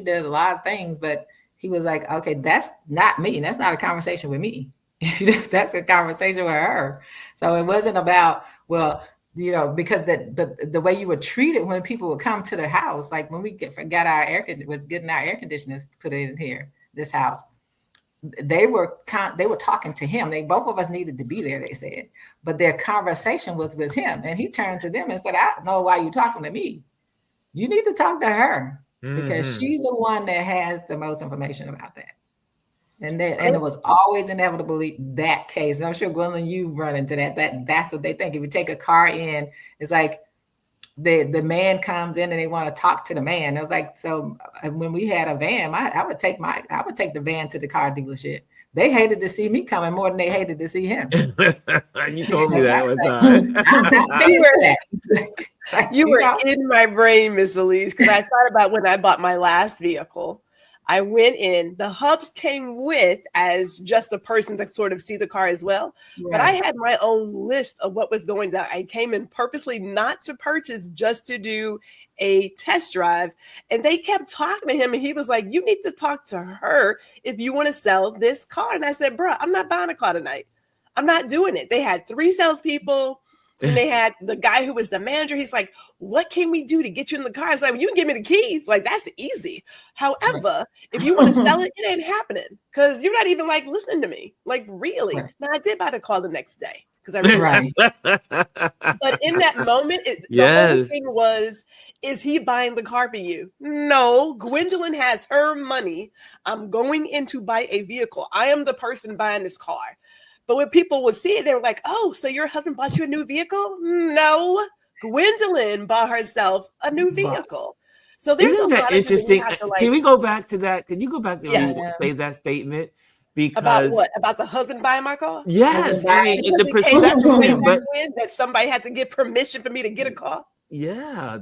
did a lot of things, but he was like, okay, that's not me. That's not a conversation with me. That's a conversation with her. So it wasn't about, because the way you were treated when people would come to the house, like when we getting our air conditioners put in here, this house, they were talking to him. Both of us needed to be there, they said, but their conversation was with him. And he turned to them and said, I don't know why you're talking to me. You need to talk to her because she's the one that has the most information about that. And it was always inevitably that case. And I'm sure, Gwendolyn, you run into that. That's what they think. If you take a car in, it's like the man comes in and they want to talk to the man. It was like, so when we had a van, I would take the van to the car dealership. They hated to see me coming more than they hated to see him. You told me that one time. You were in my brain, Miss Elise, because I thought about when I bought my last vehicle. I went in, the hubs came with as just a person to sort of see the car as well. Right. But I had my own list of what was going down. I came in purposely not to purchase, just to do a test drive. And they kept talking to him. And he was like, you need to talk to her if you want to sell this car. And I said, bro, I'm not buying a car tonight. I'm not doing it. They had 3 salespeople. And they had the guy who was the manager. He's like, what can we do to get you in the car? It's like, well, you can give me the keys. Like, that's easy. However, if you want to sell it, it ain't happening because you're not even like listening to me. Like, really? Right. Now, I did buy the car the next day because I really But in that moment, the whole thing was, is he buying the car for you? No, Gwendolyn has her money. I'm going in to buy a vehicle. I am the person buying this car. But when people would see it, they were like, oh, so your husband bought you a new vehicle? No, Gwendolyn bought herself a new vehicle. So there's Isn't that interesting? Can we go back to that? Can you go back to say that statement? Because about what? About the husband buying my car? Yes. I mean, the perception that somebody had to get permission for me to get a car. Yeah.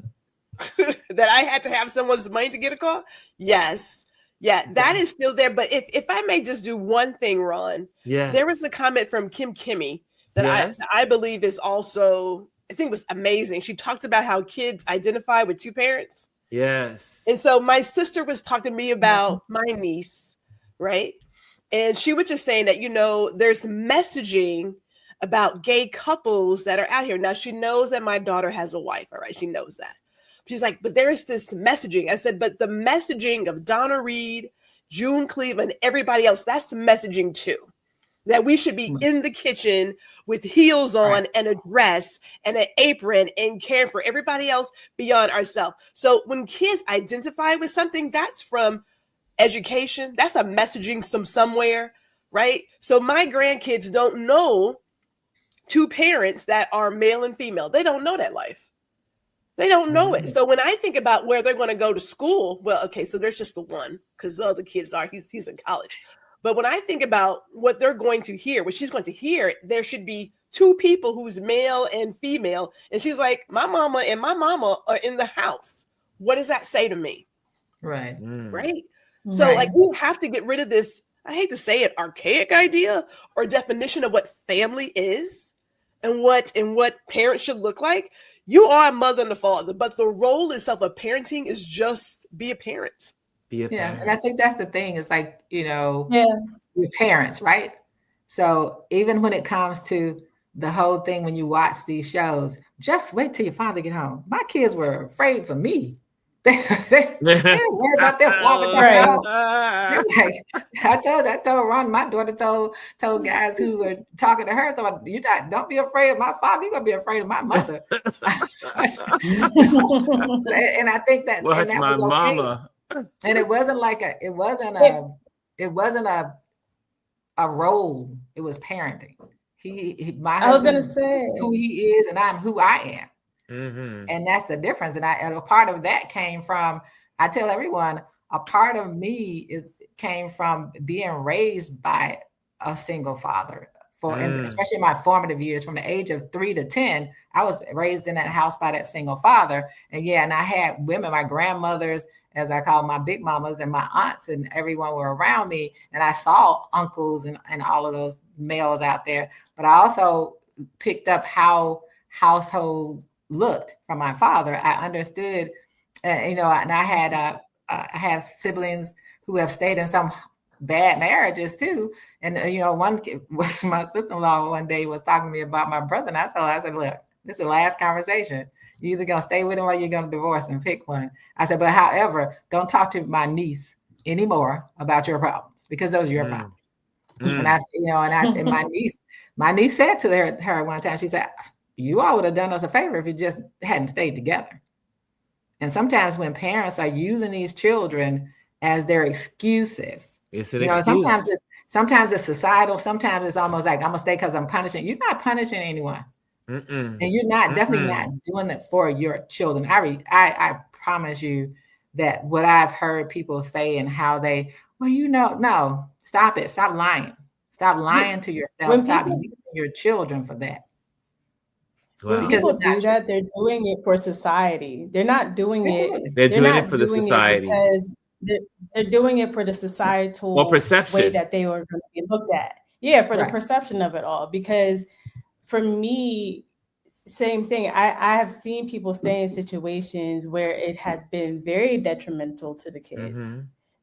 That I had to have someone's money to get a car? Yes. Yeah, that is still there. But if I may just do one thing, Ron, there was a comment from Kim Kimmy that I believe is also, I think was amazing. She talked about how kids identify with 2 parents. Yes. And so my sister was talking to me about my niece, right? And she was just saying that, there's messaging about gay couples that are out here. Now, she knows that my daughter has a wife, all right? She knows that. She's like, but there's this messaging. I said, but the messaging of Donna Reed, June Cleveland, everybody else, that's messaging too. that we should be in the kitchen with heels on and a dress and an apron and caring for everybody else beyond ourselves. So when kids identify with something, that's from education, that's a messaging somewhere, right? So my grandkids don't know two parents that are male and female. They don't know that life. They don't know it. So when I think about where they're going to go to school, well, okay, so there's just the one because the other kids are, he's in college. But when I think about what they're going to hear, what she's going to hear, there should be two people who's male and female. And she's like, my mama and my mama are in the house. What does that say to me? Right. Right. So like we have to get rid of this, I hate to say it, archaic idea or definition of what family is and what parents should look like. You are a mother and a father, but the role itself of parenting is just be a parent. Be a parent. And I think that's the thing. It's like, we're parents, right? So even when it comes to the whole thing, when you watch these shows, just wait till your father get home. My kids were afraid for me. They didn't worry about their father. Like, I told Ron, my daughter told guys who were talking to her, so don't be afraid of my father, you're gonna be afraid of my mother. And I think that, watch and that my was okay. mama. And it wasn't a role, it was parenting. My husband, I was gonna say who he is, and I'm who I am. And that's the difference. And a part of that came from, I tell everyone, a part of me came from being raised by a single father. And especially in my formative years, from the age of 3 to 10, I was raised in that house by that single father. And I had women, my grandmothers, as I call my big mamas, and my aunts, and everyone were around me. And I saw uncles and all of those males out there. But I also picked up how household looked from my father. I understood, and I have siblings who have stayed in some bad marriages too. And one kid was my sister-in-law one day was talking to me about my brother, and I told her, I said, look, this is the last conversation. You're either gonna stay with him or you're gonna divorce him. Pick one. I said, but however, don't talk to my niece anymore about your problems, because those are your problems. And my niece said to her one time, she said, you all would have done us a favor if you just hadn't stayed together. And sometimes when parents are using these children as their excuses, it's an excuse. Sometimes it's societal. Sometimes it's almost like, I'm gonna stay because I'm punishing. You're not punishing anyone. And you're definitely not doing it for your children. I promise you that what I've heard people say and how they, no, stop it. Stop lying. Stop lying to yourself. Stop using your children for that. When people do that, they're doing it for society. They're not doing it. They're doing it for the society. Because they're doing it for the societal perception way that they were going to be looked at. Yeah, for the perception of it all. Because for me, same thing. I have seen people stay in situations where it has been very detrimental to the kids,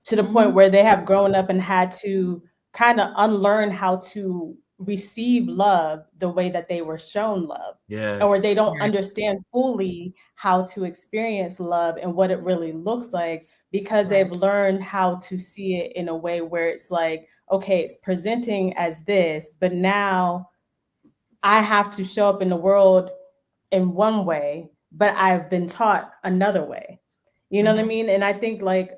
to the point where they have grown up and had to kind of unlearn how to receive love the way that they were shown love. Or they don't understand fully how to experience love and what it really looks like, because they've learned how to see it in a way where it's like, okay, it's presenting as this, but now I have to show up in the world in one way, but I've been taught another way. You know what I mean? And I think like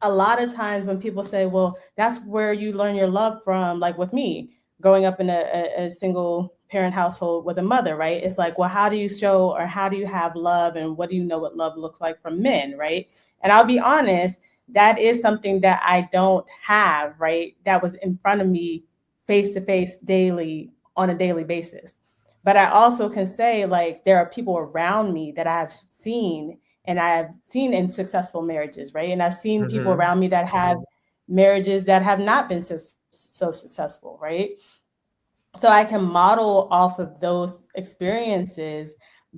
a lot of times when people say, well, that's where you learn your love from, like with me, growing up in a single parent household with a mother, right? It's like, well, how do you show, or how do you have love, and what do you know what love looks like from men, right? And I'll be honest, that is something that I don't have, right? That was in front of me face to face daily, on a daily basis. But I also can say, like, there are people around me that I've seen, and I've seen in successful marriages, right? And I've seen people around me that have marriages that have not been so successful, right? So I can model off of those experiences.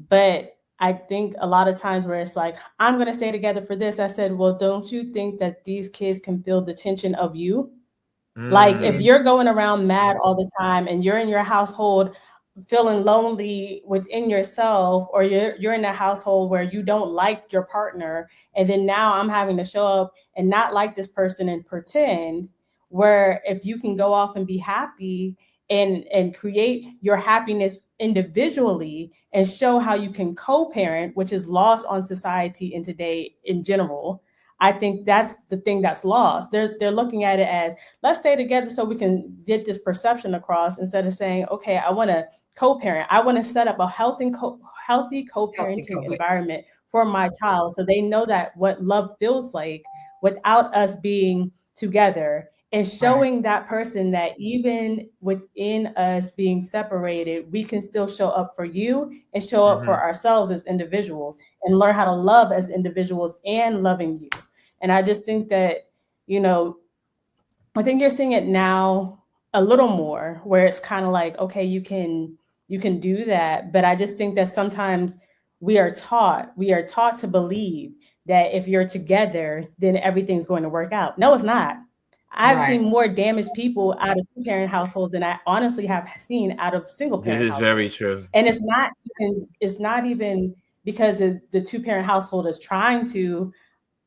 But I think a lot of times where it's like, I'm going to stay together for this, I said, well, don't you think that these kids can feel the tension of you? Like if you're going around mad all the time and you're in your household feeling lonely within yourself, or you're in a household where you don't like your partner, and then now I'm having to show up and not like this person and pretend, where if you can go off and be happy and create your happiness individually and show how you can co-parent, which is lost on society in today in general. I think that's the thing that's lost. They're looking at it as, let's stay together so we can get this perception across, instead of saying, okay, I want to co-parent. I want to set up a healthy co-parenting environment for my child, so they know that what love feels like without us being together, and showing that person that even within us being separated, we can still show up for you and show up for ourselves as individuals, and learn how to love as individuals and loving you. And I just think that, I think you're seeing it now a little more, where it's kind of like, okay, you can do that. But I just think that sometimes we are taught to believe that if you're together, then everything's going to work out. No, it's not. I've seen more damaged people out of two-parent households than I honestly have seen out of single-parent households. This is very true. And it's not even because the two-parent household is trying to.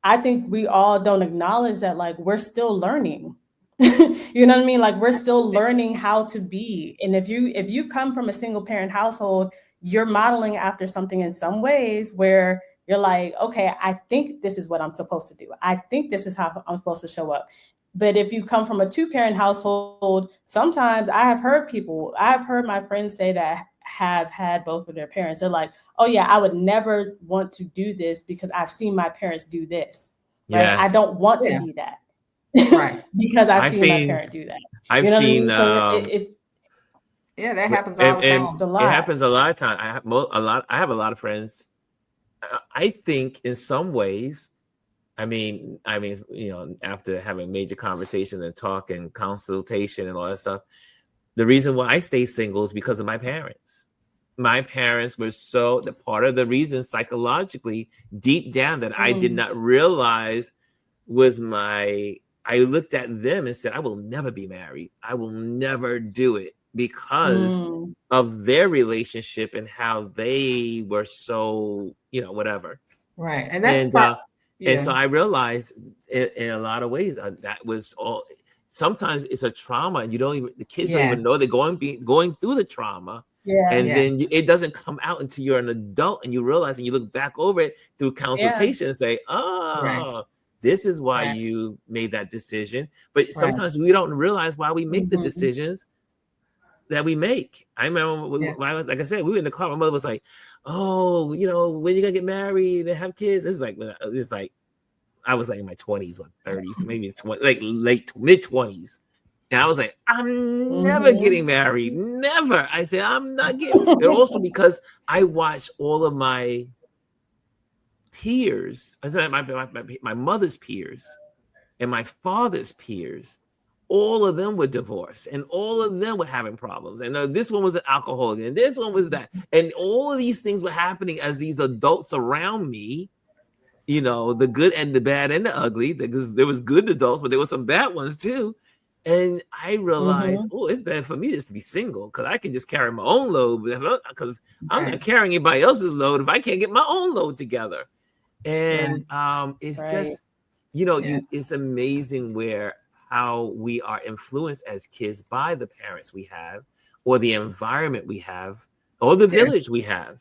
I think we all don't acknowledge that, like, we're still learning. You know what I mean? Like, we're still learning how to be. And if you come from a single-parent household, you're modeling after something in some ways where you're like, okay, I think this is what I'm supposed to do. I think this is how I'm supposed to show up. But if you come from a two-parent household, sometimes I've heard my friends say that have had both of their parents. They're like, oh yeah, I would never want to do this because I've seen my parents do this. Right? Yes. I don't want to be that. Right. Because I've seen my parent do that. I've seen that happens all the time. It happens a lot of times. I have a lot of friends. I think in some ways, I mean, after having major conversations and talk and consultation and all that stuff, the reason why I stay single is because of my parents. My parents were the part of the reason psychologically deep down that I did not realize was I looked at them and said, I will never be married. I will never do it, because of their relationship and how they were so, whatever. Right. And and so I realized in a lot of ways that was all. Sometimes it's a trauma, and the kids don't even know they're going through the trauma. Yeah. And then it doesn't come out until you're an adult and you realize, and you look back over it through consultation and say, this is why you made that decision. But sometimes we don't realize why we make the decisions that we make. I remember, like I said, we were in the car. My mother was like, "Oh, when you gonna get married and have kids?" It's like I was like in my 20s or 30s, maybe it's 20, like late mid-20s, and I was like, "I'm never getting married, never." I said, "I'm not getting." And also because I watched all of my peers, I said my mother's peers and my father's peers. All of them were divorced, and all of them were having problems. And this one was an alcoholic, and this one was that. And all of these things were happening as these adults around me, the good and the bad and the ugly, because there was good adults, but there were some bad ones too. And I realized, it's better for me just to be single, because I can just carry my own load, because I'm not carrying anybody else's load if I can't get my own load together. And it's just, it's amazing how we are influenced as kids by the parents we have, or the environment we have, or the village we have.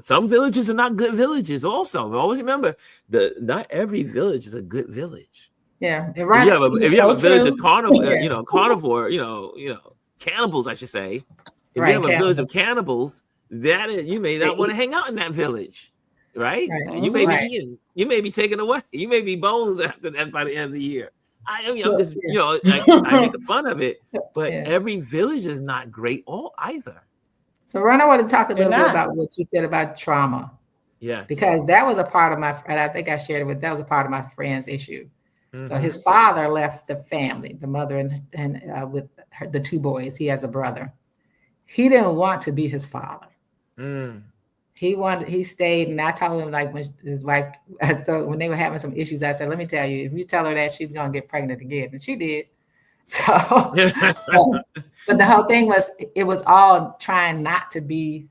Some villages are not good villages. Also, always remember not every village is a good village. Yeah, right. If you have a village of carnivore, cannibals, I should say. If you have a village of cannibals, you may not want to hang out in that village, right? You may be eaten. You may be taken away. You may be bones after that by the end of the year. I'm just, I make fun of it, but every village is not great either. So, Ron, I want to talk a little bit about what you said about trauma. Yes. Because that was a part of and I think I shared it that was a part of my friend's issue. So his father left the family, the mother and with the two boys. He has a brother. He didn't want to be his father. He stayed, and I told him, like, when his wife, so when they were having some issues, I said, let me tell you, if you tell her that, she's going to get pregnant again. And she did. So, but the whole thing was, it was all trying not to be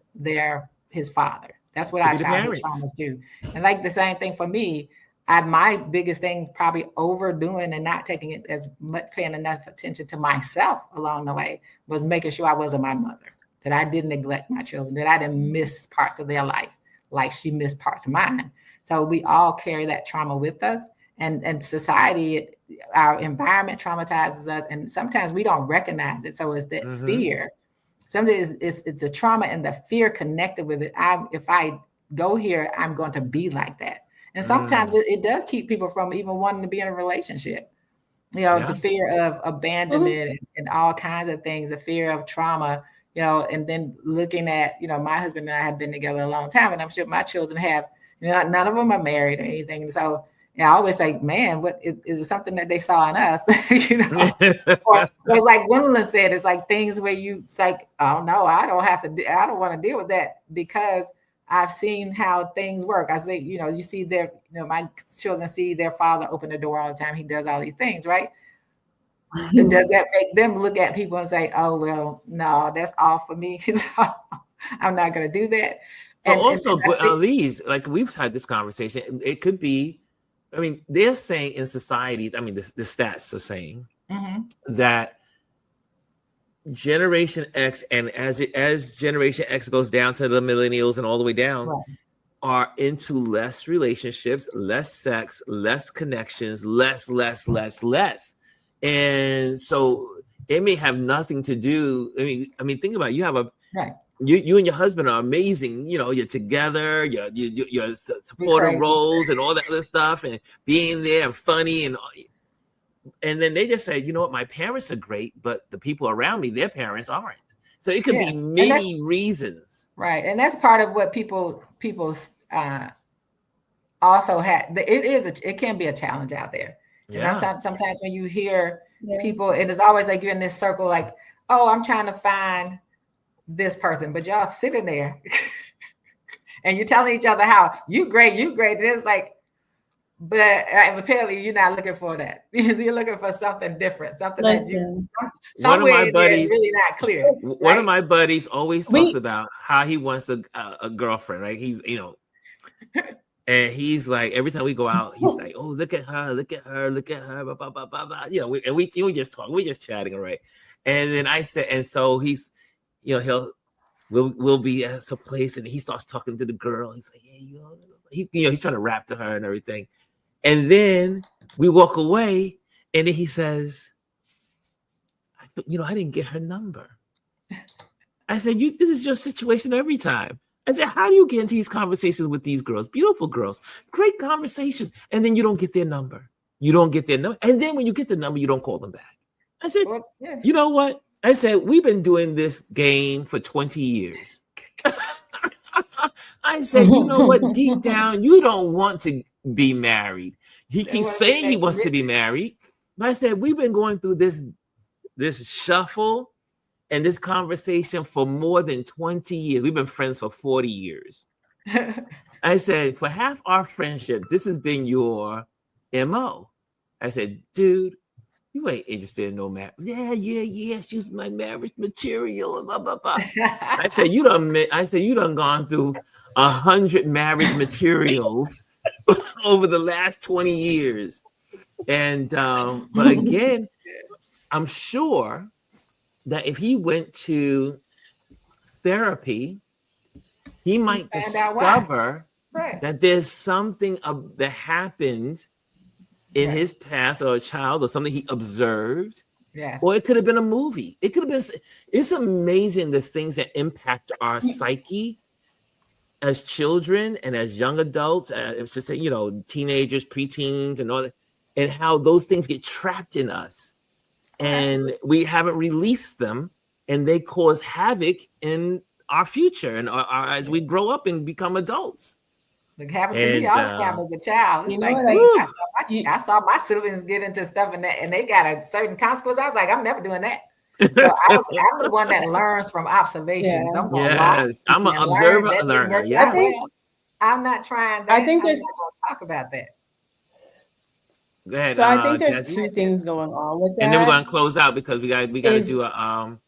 his father. That's what our childhood traumas do. And like the same thing for me, my biggest thing probably overdoing and not taking it as much, paying enough attention to myself along the way was making sure I wasn't my mother, that I didn't neglect my children, that I didn't miss parts of their life like she missed parts of mine. So we all carry that trauma with us, and society, our environment traumatizes us, and sometimes we don't recognize it. So it's that fear. Sometimes it's a trauma and the fear connected with it. If I go here, I'm going to be like that. And sometimes it does keep people from even wanting to be in a relationship. You know, the fear of abandonment and all kinds of things, the fear of trauma, you know, and then looking at, you know, my husband and I have been together a long time, and I'm sure my children have, you know, none of them are married or anything. So I always say, man, what is it something that they saw in us? You know, or it's like Gwendolyn said, it's like things where it's like, oh no, I don't want to deal with that because I've seen how things work. I say, you know, you see my children see their father open the door all the time. He does all these things, right? And does that make them look at people and say, oh, well, no, that's all for me. So I'm not going to do that. But also, Elise, like we've had this conversation, it could be, I mean, they're saying in society, I mean, the stats are saying that Generation X, and as Generation X goes down to the millennials and all the way down, are into less relationships, less sex, less connections, less. And so it may have nothing to do. I mean, think about it. You have you and your husband are amazing. You know, you're together, you're supporting roles and all that other stuff, and being there and funny and then they just say, you know what, my parents are great, but the people around me, their parents aren't. So it could be many reasons. Right. And that's part of what people also had. It can be a challenge out there. Yeah. You know, sometimes when you hear people, and it's always like you're in this circle, like, oh, I'm trying to find this person, but y'all sitting there and you're telling each other how you great. And it's like, but apparently you're not looking for that. You're looking for something different, something that somewhere one of my buddies, really not clear. One of my buddies always talks about how he wants a girlfriend, right? He's, you know, and he's like, every time we go out, he's like, oh, look at her, blah, blah, blah, blah, blah. You know, we just talk, we're just chatting, right? And then I said, and so he's, you know, we'll be at some place, and he starts talking to the girl. He's like, yeah, he's trying to rap to her and everything. And then we walk away, and then he says, you know, I didn't get her number. I said, this is your situation every time. I said, how do you get into these conversations with these girls? Beautiful girls, great conversations. And then you don't get their number. And then when you get the number, you don't call them back. I said, you know what? I said, we've been doing this game for 20 years. I said, you know what? Deep down, you don't want to be married. He keeps saying he wants to be married. But I said, we've been going through this shuffle and this conversation for more than 20 years. We've been friends for 40 years. I said, for half our friendship, this has been your MO. I said, dude, you ain't interested in no marriage. Yeah. She's my marriage material. Blah, blah, blah. I said, you done gone through 100 marriage materials over the last 20 years. And, but again, I'm sure that if he went to therapy, he might discover that there's something that happened in his past, or a child, or something he observed. Yeah. Or it could have been a movie. It could have been. It's amazing the things that impact our psyche as children and as young adults. It's just, you know, teenagers, preteens, and all that, and how those things get trapped in us, and we haven't released them, and they cause havoc in our future and as we grow up and become adults. It happened to me all the time as a child. It's like I saw my siblings get into stuff and they got a certain consequence. I was like, I'm never doing that. So I'm the one that learns from observations. Yeah. I'm an observer learner. Yeah. I'm not trying that. I think there's talk about that. Go ahead, so I think there's two things going on with that. And then we're going to close out because we got to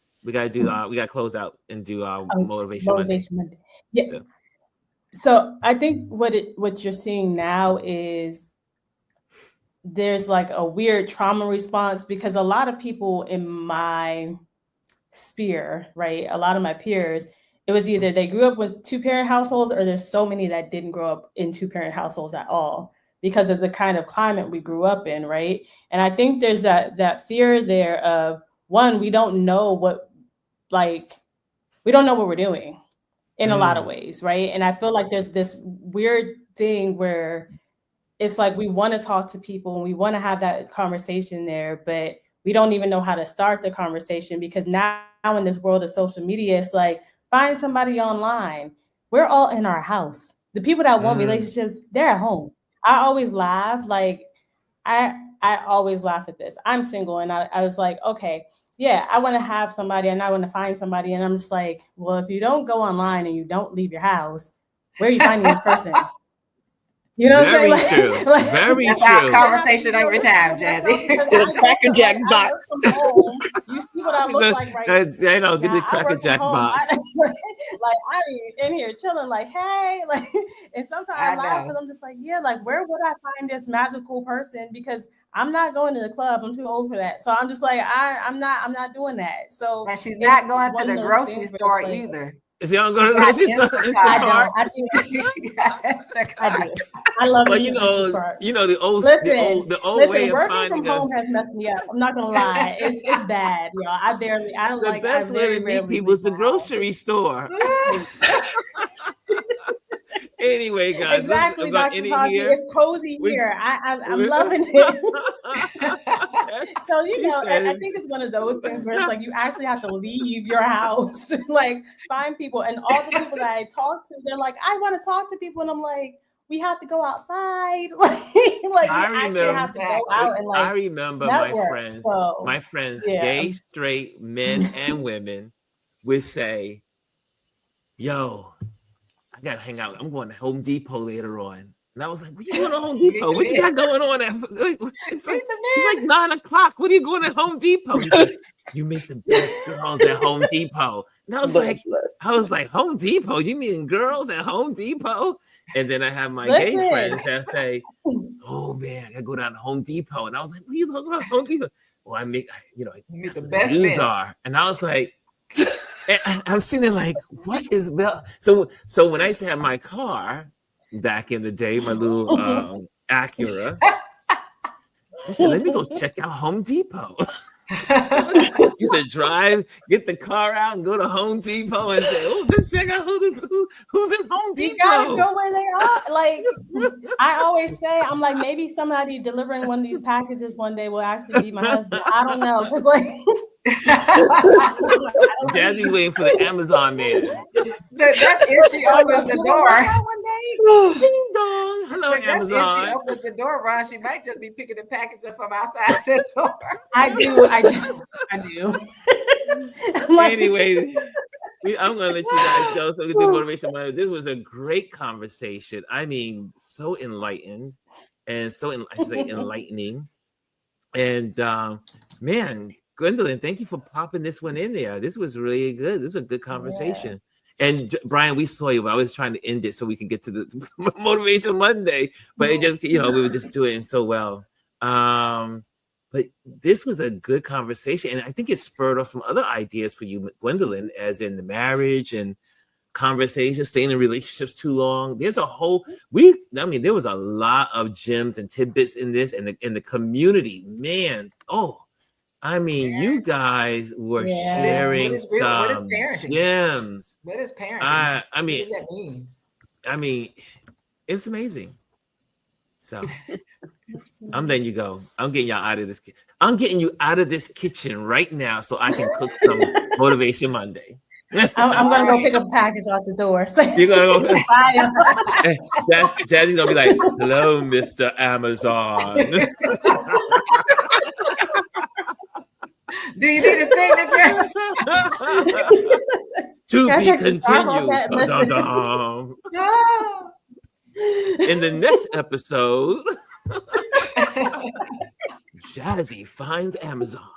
close out and do our motivation Monday. Yeah. So I think what you're seeing now is there's like a weird trauma response because a lot of people in my sphere, right? A lot of my peers, it was either they grew up with 2-parent households or there's so many that didn't grow up in 2-parent households at all because of the kind of climate we grew up in, right? And I think there's that fear there of, one, we don't know what we're doing in a lot of ways, right? And I feel like there's this weird thing where it's like we want to talk to people and we want to have that conversation there, but we don't even know how to start the conversation because now in this world of social media, it's like, find somebody online. We're all in our house. The people that want relationships, they're at home. I always laugh. Like, I always laugh at this. I'm single and I was like, okay, yeah, I want to have somebody and I want to find somebody. And I'm just like, well, if you don't go online and you don't leave your house, where are you finding this person? You know what I'm saying? True. Very That's true. our conversation every time, Jazzy. The Cracker Jack box. You see what I look like right now. I know, get the Cracker Jack box. Like, I be in here chilling, like, hey, like, and sometimes I laugh because I'm just like, yeah, like, where would I find this magical person? Because I'm not going to the club. I'm too old for that. So I'm just like, I'm not doing that. So and she's not going to the grocery store either. Is he going to go to the I love. Well, you know the old way of finding from home has messed me up. I'm not gonna lie, it's bad, y'all. The best way to meet people is the grocery store. Anyway, guys, exactly, Dr. Fauci, it's cozy here. I'm loving it. So I think it's one of those things where it's like you actually have to leave your house to like find people. And all the people that I talk to, they're like, I want to talk to people, and I'm like, we have to go outside. like I remember network, my friends, gay, straight men and women would say, "Yo, I gotta hang out. I'm going to Home Depot later on." And I was like, "What you going to Home Depot? What you got going on?" It's like 9:00. What are you going to Home Depot? He's like, "You make the best girls at Home Depot." And I was like, "Home Depot? You mean girls at Home Depot?" And then I have my gay friends that say, "Oh man, I gotta go down to Home Depot." And I was like, "What are you talking about Home Depot?" Well, I make that's what the dudes are. And I was like, I'm sitting there like, what is Bell? So when I used to have my car back in the day, my little Acura, I said, let me go check out Home Depot. You said get the car out and go to Home Depot and say, "Oh, let's check out who's in Home Depot." You gotta go where they are. Like I always say, I'm like, maybe somebody delivering one of these packages one day will actually be my husband. I don't know, because like Jazzy's waiting for the Amazon man. That's if she opens the door. Ding dong. Hello, Amazon. If she opens the door, Ron, she might just be picking the package up from outside the door. I do. Anyway, I'm gonna let you guys go so we can do Motivation Monday. This was a great conversation. I mean, so enlightened and enlightening. And man, Gwendolyn, thank you for popping this one in there. This was really good. This was a good conversation. Yeah. And Brian, we saw you, but I was trying to end it so we can get to the Motivation Monday, but it just, we were just doing so well. But this was a good conversation. And I think it spurred off some other ideas for you, Gwendolyn, as in the marriage and conversation, staying in relationships too long. There's a whole there was a lot of gems and tidbits in this, and in the community, man. You guys were sharing some gems. What is parenting? What does that mean? It's amazing. So I'm letting you go. I'm getting y'all out of this. I'm getting you out of this kitchen right now so I can cook some Motivation Monday. I'm gonna go pick up a package out the door. You're gonna go. Jazzy's gonna be like, "Hello, Mr. Amazon." Do you need a signature? To be continued. In the next episode, Jazzy finds Amazon.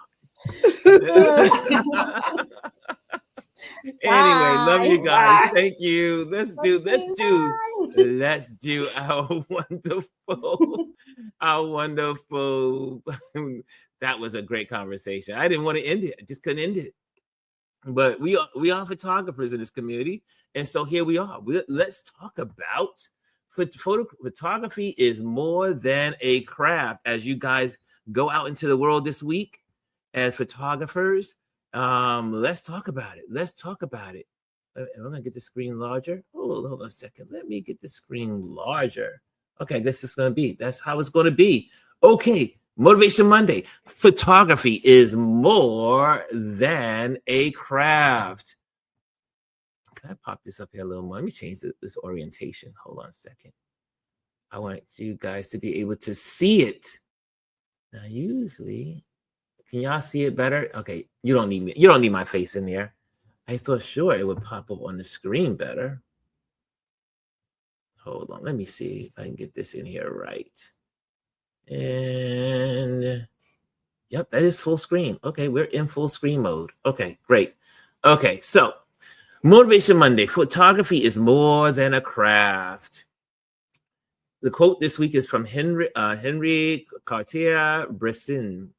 Anyway, love you guys. Thank you. Let's do let's do our wonderful. That was a great conversation. I didn't want to end it. I just couldn't end it. But we are photographers in this community, and so here we are. Let's talk about photography is more than a craft. As you guys go out into the world this week as photographers, let's talk about it. Let's talk about it. I'm gonna get the screen larger. Hold on a second. Let me get the screen larger. Okay, that's how it's gonna be. Okay, Motivation Monday. Photography is more than a craft. Can I pop this up here a little more? Let me change this orientation. Hold on a second. I want you guys to be able to see it. Now, usually, can y'all see it better? Okay, you don't need me. You don't need my face in there. I thought sure it would pop up on the screen better. Hold on, let me see if I can get this in here right. And yep, that is full screen. Okay, we're in full screen mode. Okay, great. Okay, so Motivation Monday, photography is more than a craft. The quote this week is from Henry Cartier-Bresson.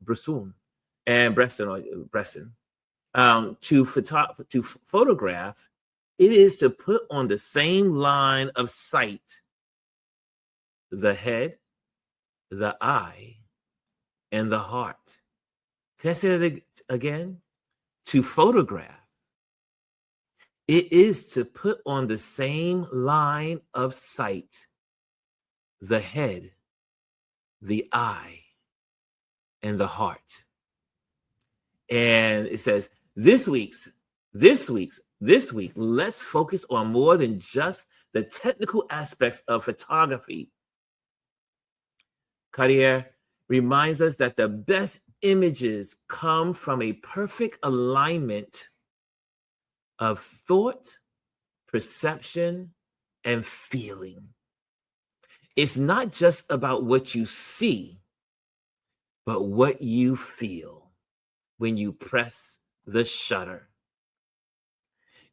To photograph, it is to put on the same line of sight the head, the eye, and the heart. Can I say that again? To photograph, it is to put on the same line of sight the head, the eye, and the heart. And it says, this week, let's focus on more than just the technical aspects of photography. Cartier reminds us that the best images come from a perfect alignment of thought, perception, and feeling. It's not just about what you see, but what you feel when you press the shutter.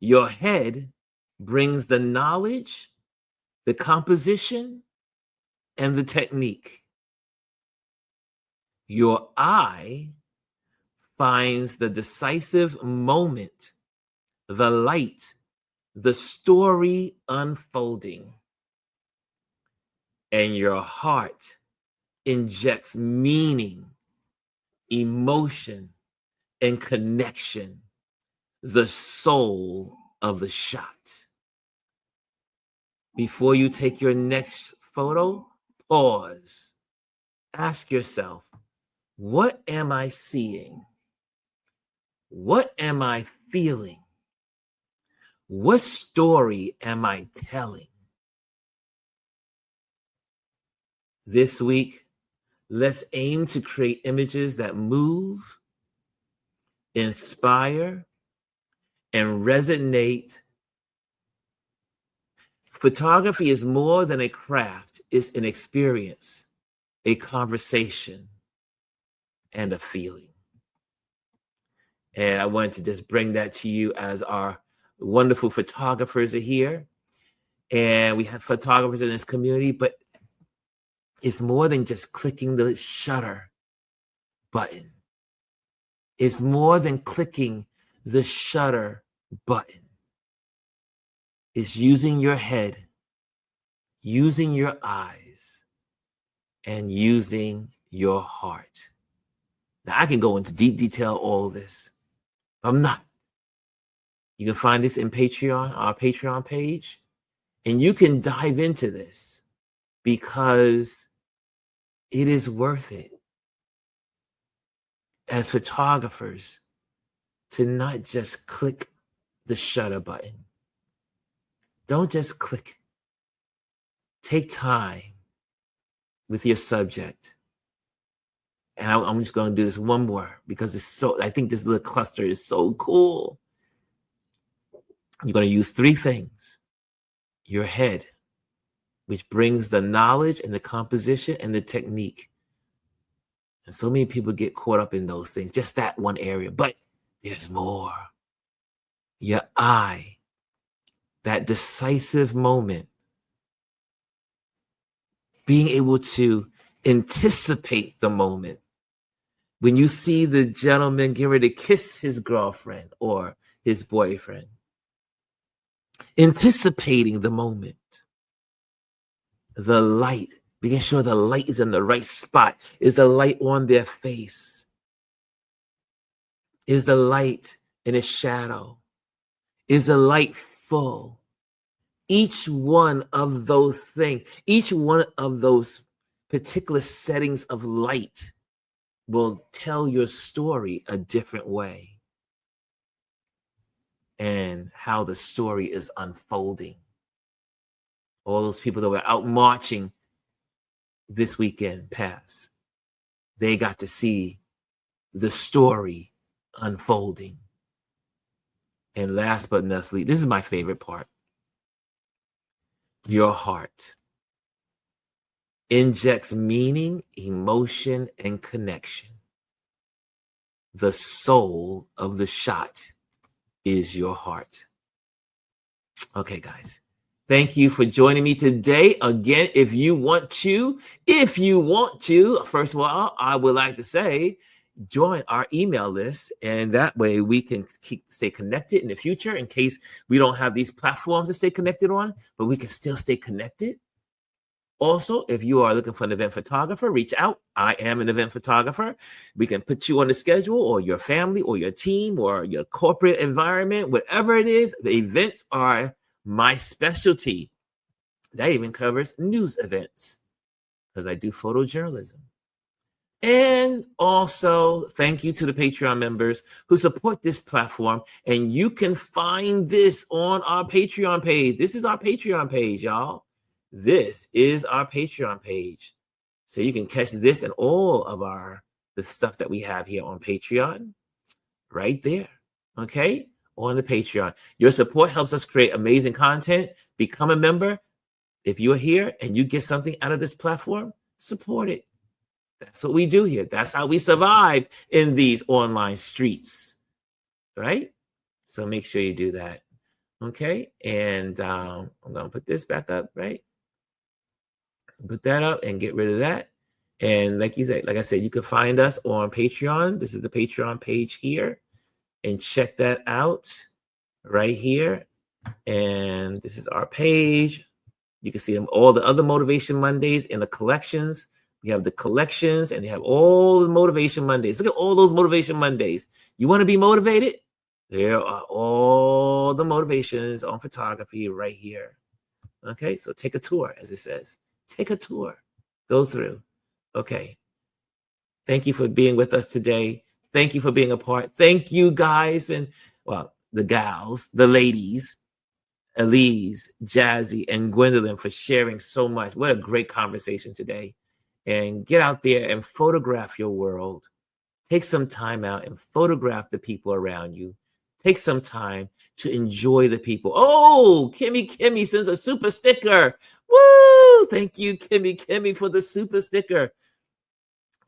Your head brings the knowledge, the composition, and the technique. Your eye finds the decisive moment, the light, the story unfolding. And your heart injects meaning, emotion, and connection, the soul of the shot. Before you take your next photo, pause. Ask yourself, what am I seeing? What am I feeling? What story am I telling? This week, let's aim to create images that move, inspire, and resonate. Photography is more than a craft. It's an experience, a conversation, and a feeling. And I wanted to just bring that to you as our wonderful photographers are here. And we have photographers in this community, but it's more than just clicking the shutter button. It's more than clicking the shutter button. It's using your head, using your eyes, and using your heart. Now, I can go into deep detail all this, but I'm not. You can find this in Patreon, our Patreon page, and you can dive into this because it is worth it as photographers to not just click the shutter button. Don't just click. Take time with your subject. And I'm just going to do this one more because I think this little cluster is so cool. You're going to use three things. Your head, which brings the knowledge and the composition and the technique. And so many people get caught up in those things, just that one area, but there's more. Your eye, that decisive moment, being able to anticipate the moment. When you see the gentleman get ready to kiss his girlfriend or his boyfriend, anticipating the moment, the light, making sure the light is in the right spot. Is the light on their face? Is the light in a shadow? Is the light full? Each one of those things, each one of those particular settings of light will tell your story a different way, and how the story is unfolding. All those people that were out marching this weekend past, they got to see the story unfolding. And last but not least, this is my favorite part. Your heart injects meaning, emotion, and connection. The soul of the shot is your heart. Okay, guys. Thank you for joining me today. Stay if you want to, first of all, I would like to say, join our email list, and that way we can stay connected in the future in case we don't have these platforms to stay connected on, but we can still stay connected. Also, if you are looking for an event photographer, reach out. I am an event photographer. We can put you on the schedule, or your family or your team or your corporate environment, whatever it is. The events are my specialty. That even covers news events because I do photojournalism. And also, thank you to the Patreon members who support this platform. And you can find this on our Patreon page. This is our Patreon page, y'all. This is our Patreon page. So you can catch this and all of the stuff that we have here on Patreon right there. Okay? On the Patreon. Your support helps us create amazing content. Become a member. If you're here and you get something out of this platform, support it. That's what we do here. That's how we survive in these online streets, right? So make sure you do that, okay? And I'm going to put this back up, right? Put that up and get rid of that. And like I said, you can find us on Patreon. This is the Patreon page here. And check that out right here. And this is our page. You can see them, all the other Motivation Mondays in the collections. We have the collections and they have all the Motivation Mondays. Look at all those Motivation Mondays. You want to be motivated? There are all the motivations on photography right here. Okay, so take a tour, as it says. Take a tour. Go through. Okay. Thank you for being with us today. Thank you for being a part. Thank you, guys, and, well, the gals, the ladies, Elise, Jazzy, and Gwendolyn for sharing so much. What a great conversation today. And get out there and photograph your world. Take some time out and photograph the people around you. Take some time to enjoy the people. Oh, Kimmy sends a super sticker. Woo! Thank you, Kimmy, for the super sticker.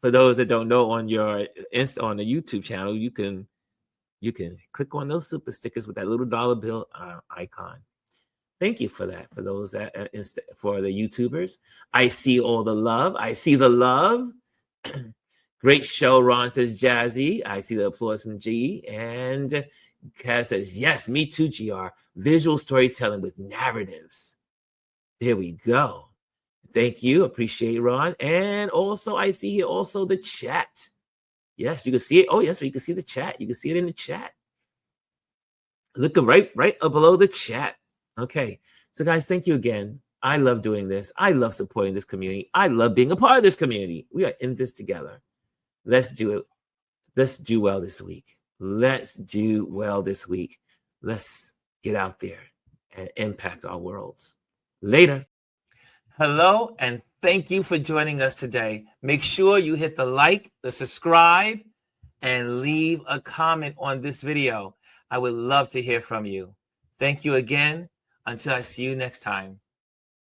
For those that don't know, on your on the YouTube channel, you can click on those super stickers with that little dollar bill icon. Thank you for that. For those that for the YouTubers, I see all the love. I see the love. Great show, Ron says. Jazzy, I see the applause from G. And Kaz says, yes, me too, GR. Visual storytelling with narratives. There we go. Thank you. Appreciate Ron. And also, I see here also the chat. Yes, you can see it. Oh, yes, you can see the chat. You can see it in the chat. Look right up below the chat. Okay. So, guys, thank you again. I love doing this. I love supporting this community. I love being a part of this community. We are in this together. Let's do it. Let's do well this week. Let's do well this week. Let's get out there and impact our worlds. Later. Hello, and thank you for joining us today. Make sure you hit the like, the subscribe, and leave a comment on this video. I would love to hear from you. Thank you again. Until I see you next time.